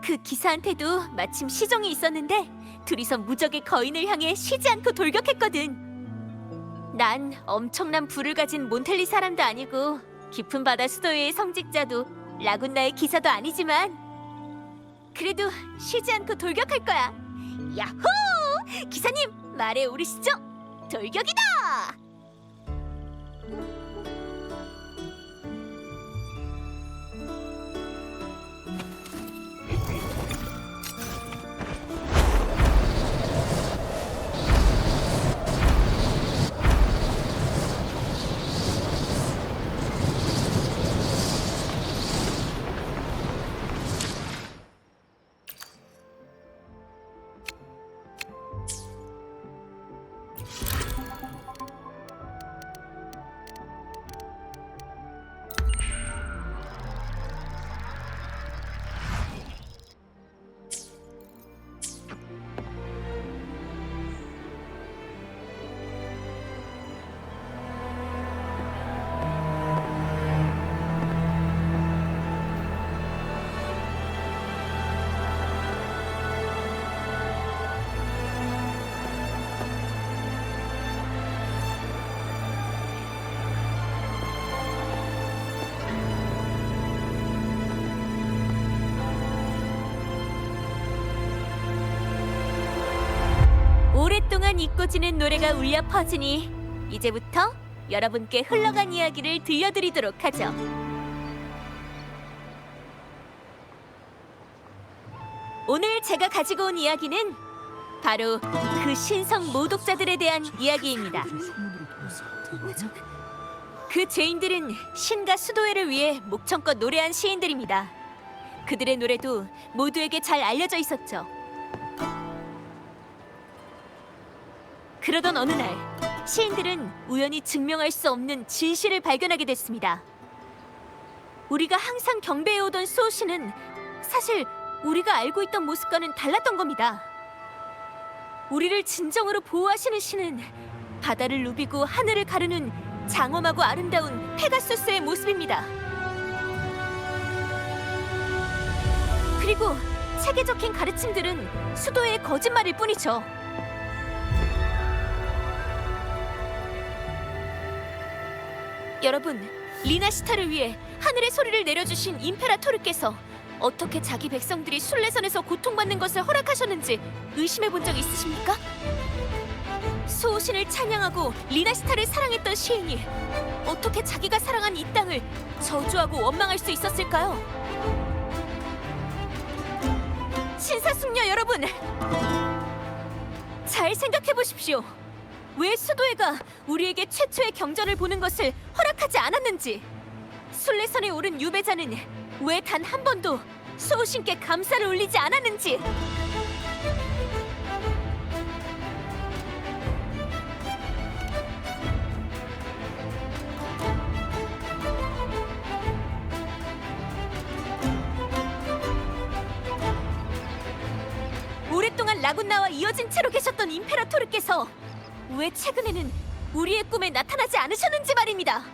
그 기사한테도 마침 시종이 있었는데 둘이서 무적의 거인을 향해 쉬지 않고 돌격했거든. 난 엄청난 부를 가진 몬텔리 사람도 아니고 깊은 바다 수도의 성직자도 라군나의 기사도 아니지만 그래도 쉬지 않고 돌격할 거야. 야호! 기사님, 말해 오르시죠. 돌격이다! 오랫동안 잊고 지낸 노래가 울려 퍼지니 이제부터 여러분께 흘러간 이야기를 들려드리도록 하죠. 오늘 제가 가지고 온 이야기는 바로 그 신성 모독자들에 대한 이야기입니다. 그 죄인들은 신과 수도회를 위해 목청껏 노래한 시인들입니다. 그들의 노래도 모두에게 잘 알려져 있었죠. 그러던 어느 날 시인들은 우연히 증명할 수 없는 진실을 발견하게 됐습니다. 우리가 항상 경배해오던 수호신은 사실 우리가 알고 있던 모습과는 달랐던 겁니다. 우리를 진정으로 보호하시는 신은 바다를 누비고 하늘을 가르는 장엄하고 아름다운 페가수스의 모습입니다. 그리고 책에 적힌 가르침들은 수도의 거짓말일 뿐이죠. 여러분, 리나시타를 위해 하늘의 소리를 내려주신 임페라토르께서 어떻게 자기 백성들이 순례선에서 고통받는 것을 허락하셨는지 의심해 본 적 있으십니까? 수호신을 찬양하고 리나시타를 사랑했던 시인이 어떻게 자기가 사랑한 이 땅을 저주하고 원망할 수 있었을까요? 신사숙녀 여러분! 잘 생각해 보십시오. 왜 수도회가 우리에게 최초의 경전을 보는 것을 허락하지 않았는지, 순례선에 오른 유배자는 왜 단 한 번도 수호신께 감사를 올리지 않았는지, 오랫동안 라군나와 이어진 채로 계셨던 임페라토르께서 왜 최근에는 우리의 꿈에 나타나지 않으셨는지 말입니다.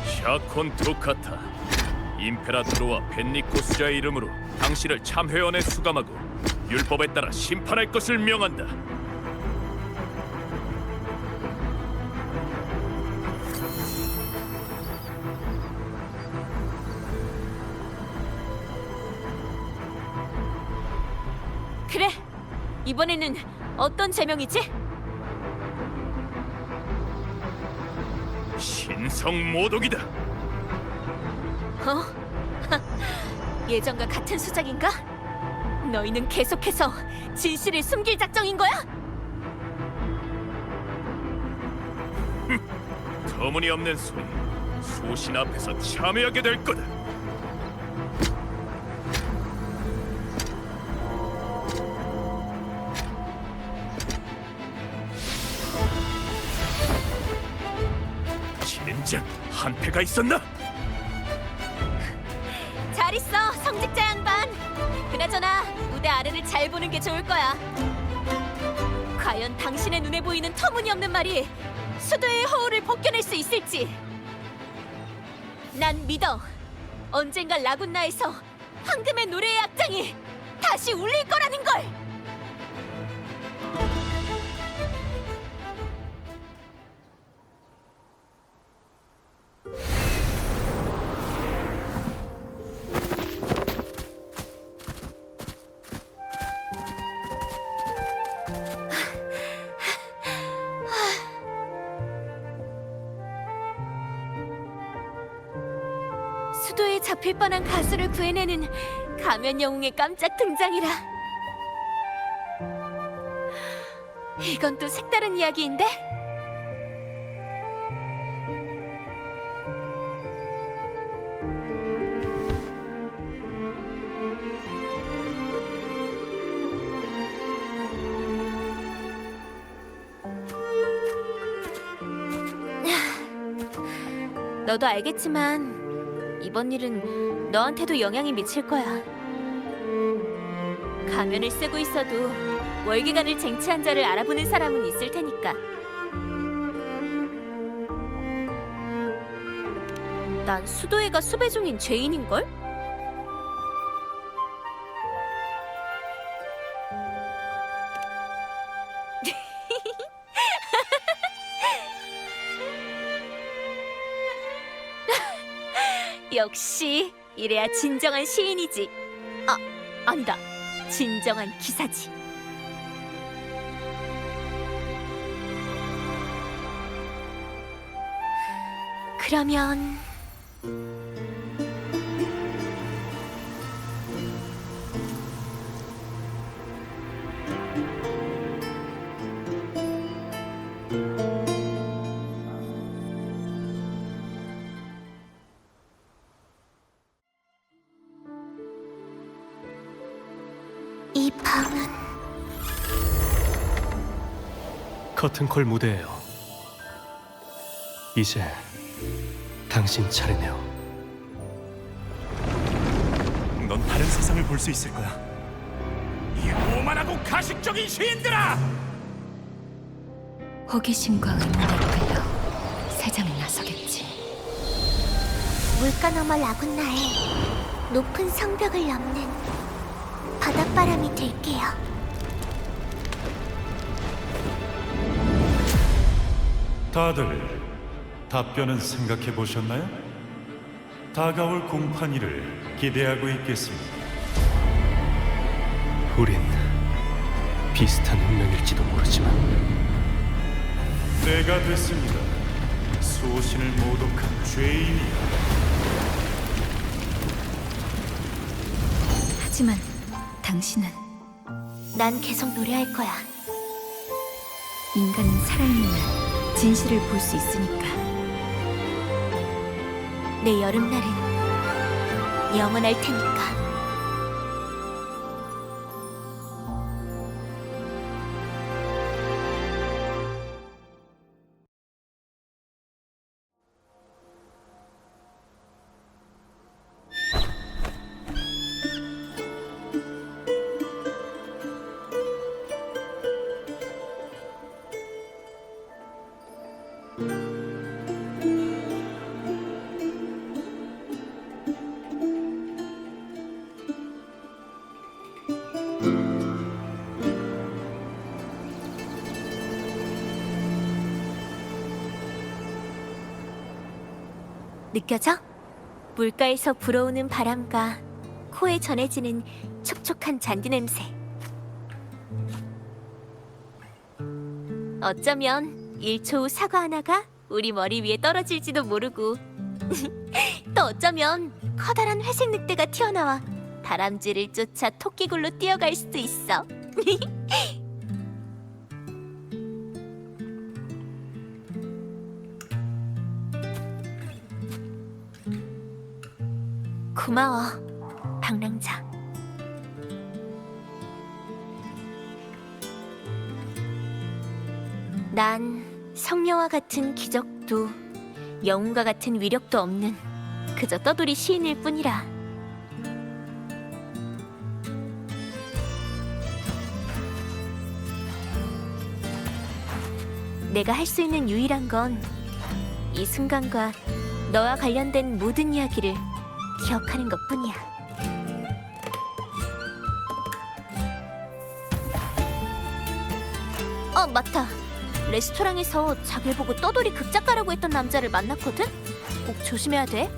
샤콘 토카타, 임페라토르와 벤니코스자의 이름으로 당신을 참회원에 수감하고 율법에 따라 심판할 것을 명한다. 그래, 이번에는 어떤 제명이지? 신성 모독이다. 어? 예전과 같은 수작인가? 너희는 계속해서 진실을 숨길 작정인 거야? 터무니없는 소리. 소신 앞에서 참여하게 될 거다. 젠장, 한패가 있었나? 잘 있어, 성직자 양반. 그나저나 무대 아래를 잘 보는 게 좋을 거야. 과연 당신의 눈에 보이는 터무니없는 말이 수도의 허울을 벗겨낼 수 있을지. 난 믿어. 언젠가 라군나에서 황금의 노래의 악장이 다시 울릴 거라는 걸. 수도에 잡힐 뻔한 가수를 구해내는 가면 영웅의 깜짝 등장이라. 이건 또 색다른 이야기인데? 너도 알겠지만 이번 일은 너한테도 영향이 미칠 거야. 가면을 쓰고 있어도 월계관을 쟁취한 자를 알아보는 사람은 있을 테니까. 난 수도회가 수배 중인 죄인인걸? 역시 이래야 진정한 시인이지. 아니다, 진정한 기사지. 그러면 이 방은 커튼콜 무대예요. 이제 당신 차례네요. 넌 다른 세상을 볼 수 있을 거야. 이 오만하고 가식적인 시인들아! 호기심과 의문에 끌려 세상을 나서겠지. 물가 너머 라군나의 높은 성벽을 넘는 바닷바람이 될게요. 다들 답변은 생각해 보셨나요? 다가올 공판일을 기대하고 있겠습니다. 우린 비슷한 운명일지도 모르지만 때가 됐습니다. 소신을 모독한 죄인이여. 하지만 당신은 난 계속 노래할 거야. 인간은 살아있는 한 진실을 볼 수 있으니까. 내 여름날은 영원할 테니까. 느껴져? 물가에서 불어오는 바람과 코에 전해지는 촉촉한 잔디 냄새. 어쩌면 1초 후 사과 하나가 우리 머리 위에 떨어질지도 모르고 또 어쩌면 커다란 회색 늑대가 튀어나와 다람쥐를 쫓아 토끼굴로 뛰어갈 수도 있어. 고마워, 방랑자. 난 성녀와 같은 기적도 영웅과 같은 위력도 없는 그저 떠돌이 시인일 뿐이라. 내가 할 수 있는 유일한 건 이 순간과 너와 관련된 모든 이야기를 기억하는 것뿐이야. 맞다. 레스토랑에서 자기를 보고 떠돌이 극작가라고 했던 남자를 만났거든? 꼭 조심해야 돼.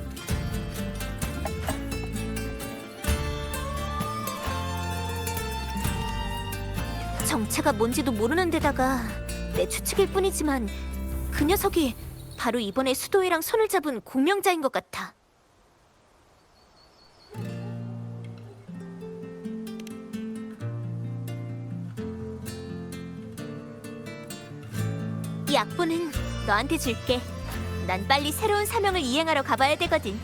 정체가 뭔지도 모르는 데다가 내 추측일 뿐이지만 그 녀석이 바로 이번에 수도회랑 손을 잡은 공명자인 것 같아. 이 악보는 너한테 줄게. 난 빨리 새로운 사명을 이행하러 가봐야 되거든.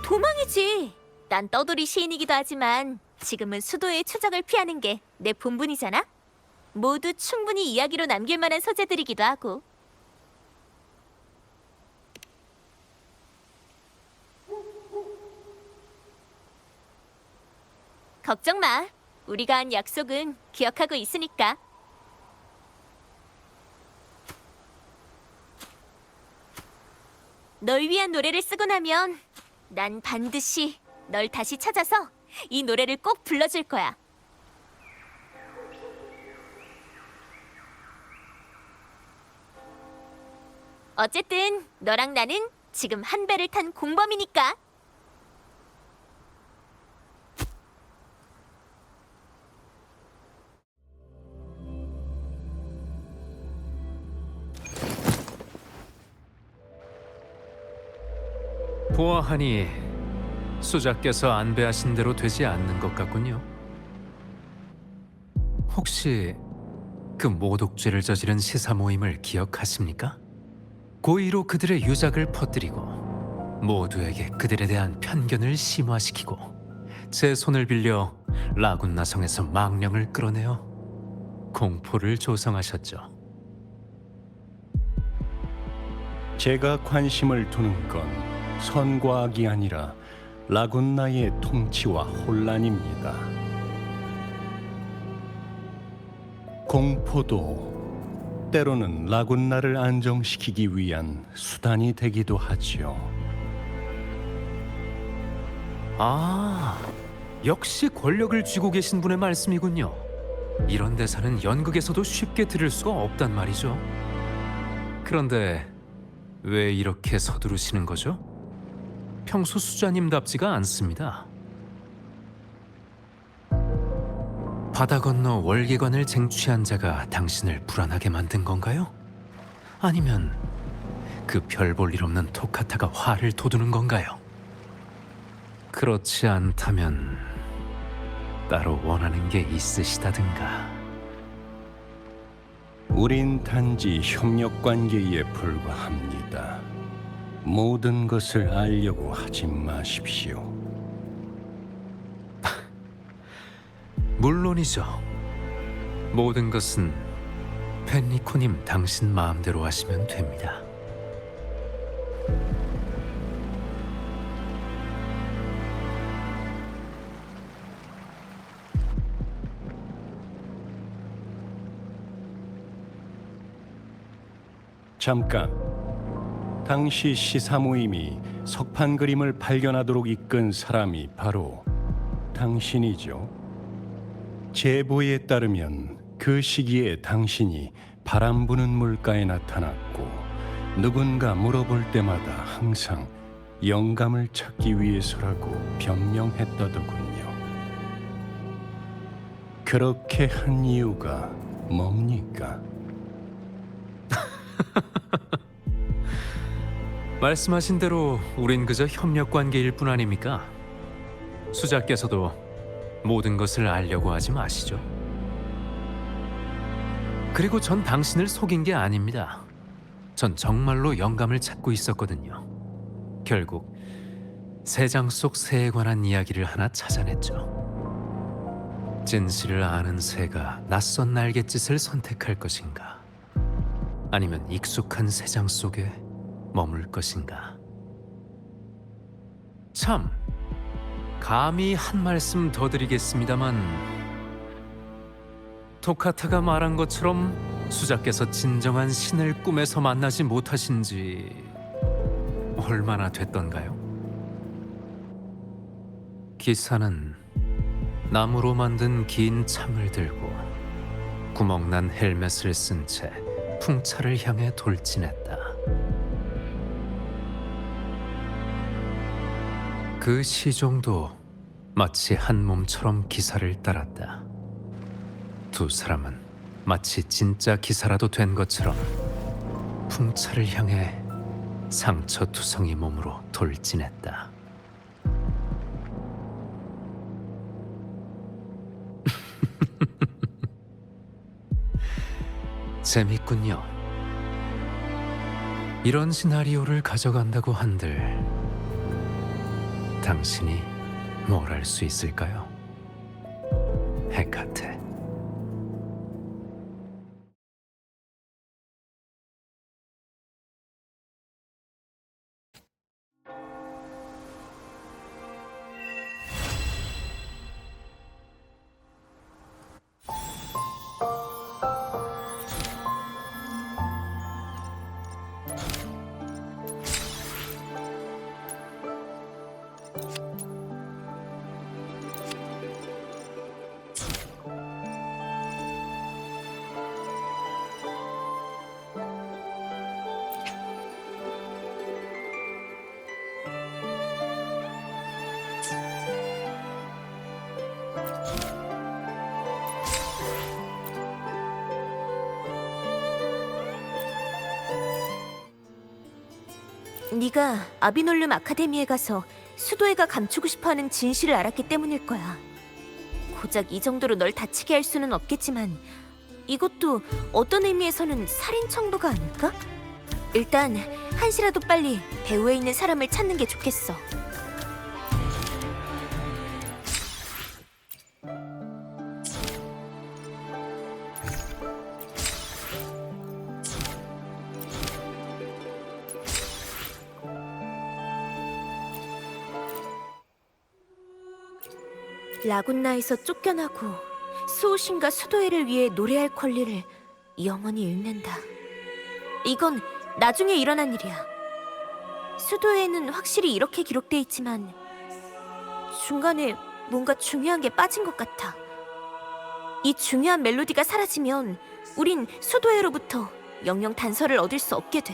도망이지. 난 떠돌이 시인이기도 하지만 지금은 수도의 추적을 피하는 게 내 본분이잖아. 모두 충분히 이야기로 남길 만한 소재들이기도 하고. 걱정 마. 우리가 한 약속은 기억하고 있으니까. 널 위한 노래를 쓰고 나면 난 반드시 널 다시 찾아서 이 노래를 꼭 불러줄 거야. 어쨌든 너랑 나는 지금 한 배를 탄 공범이니까. 보아하니 수자께서 안배하신 대로 되지 않는 것 같군요. 혹시 그 모독죄를 저지른 시사 모임을 기억하십니까? 고의로 그들의 유작을 퍼뜨리고 모두에게 그들에 대한 편견을 심화시키고 제 손을 빌려 라군나 성에서 망령을 끌어내어 공포를 조성하셨죠. 제가 관심을 두는 건 선과 악이 아니라 라군나의 통치와 혼란입니다. 공포도 때로는 라군나를 안정시키기 위한 수단이 되기도 하지요. 아, 역시 권력을 쥐고 계신 분의 말씀이군요. 이런 대사는 연극에서도 쉽게 들을 수가 없단 말이죠. 그런데 왜 이렇게 서두르시는 거죠? 평소 수자님답지가 않습니다. 바다 건너 월계관을 쟁취한 자가 당신을 불안하게 만든 건가요? 아니면 그 별 볼 일 없는 토카타가 화를 돋우는 건가요? 그렇지 않다면 따로 원하는 게 있으시다든가. 우린 단지 협력 관계에 불과합니다. 모든 것을 알려고 하지 마십시오. 물론이죠. 모든 것은 펜리코님 당신 마음대로 하시면 됩니다. 잠깐. 당시 시사 모임이 석판 그림을 발견하도록 이끈 사람이 바로 당신이죠. 제보에 따르면 그 시기에 당신이 바람 부는 물가에 나타났고 누군가 물어볼 때마다 항상 영감을 찾기 위해서라고 변명했다더군요. 그렇게 한 이유가 뭡니까? 말씀하신 대로 우린 그저 협력 관계일 뿐 아닙니까? 수자께서도 모든 것을 알려고 하지 마시죠. 그리고 전 당신을 속인 게 아닙니다. 전 정말로 영감을 찾고 있었거든요. 결국 새장 속 새에 관한 이야기를 하나 찾아냈죠. 진실을 아는 새가 낯선 날갯짓을 선택할 것인가? 아니면 익숙한 새장 속에 머물 것인가? 참, 감히 한 말씀 더 드리겠습니다만 토카타가 말한 것처럼 수자께서 진정한 신을 꿈에서 만나지 못하신 지 얼마나 됐던가요? 기사는 나무로 만든 긴 창을 들고 구멍난 헬멧을 쓴 채 풍차를 향해 돌진했다. 그 시종도 마치 한 몸처럼 기사를 따랐다. 두 사람은 마치 진짜 기사라도 된 것처럼 풍차를 향해 상처투성이 몸으로 돌진했다. 재밌군요. 이런 시나리오를 가져간다고 한들 당신이 뭘 할 수 있을까요? 헤카테. 네가 아비놀름 아카데미에 가서 수도회가 감추고 싶어하는 진실을 알았기 때문일 거야. 고작 이 정도로 널 다치게 할 수는 없겠지만 이것도 어떤 의미에서는 살인 청부가 아닐까? 일단 한시라도 빨리 배후에 있는 사람을 찾는 게 좋겠어. 라군나에서 쫓겨나고 수호신과 수도회를 위해 노래할 권리를 영원히 잃는다. 이건 나중에 일어난 일이야. 수도회에는 확실히 이렇게 기록돼 있지만 중간에 뭔가 중요한 게 빠진 것 같아. 이 중요한 멜로디가 사라지면 우린 수도회로부터 영영 단서를 얻을 수 없게 돼.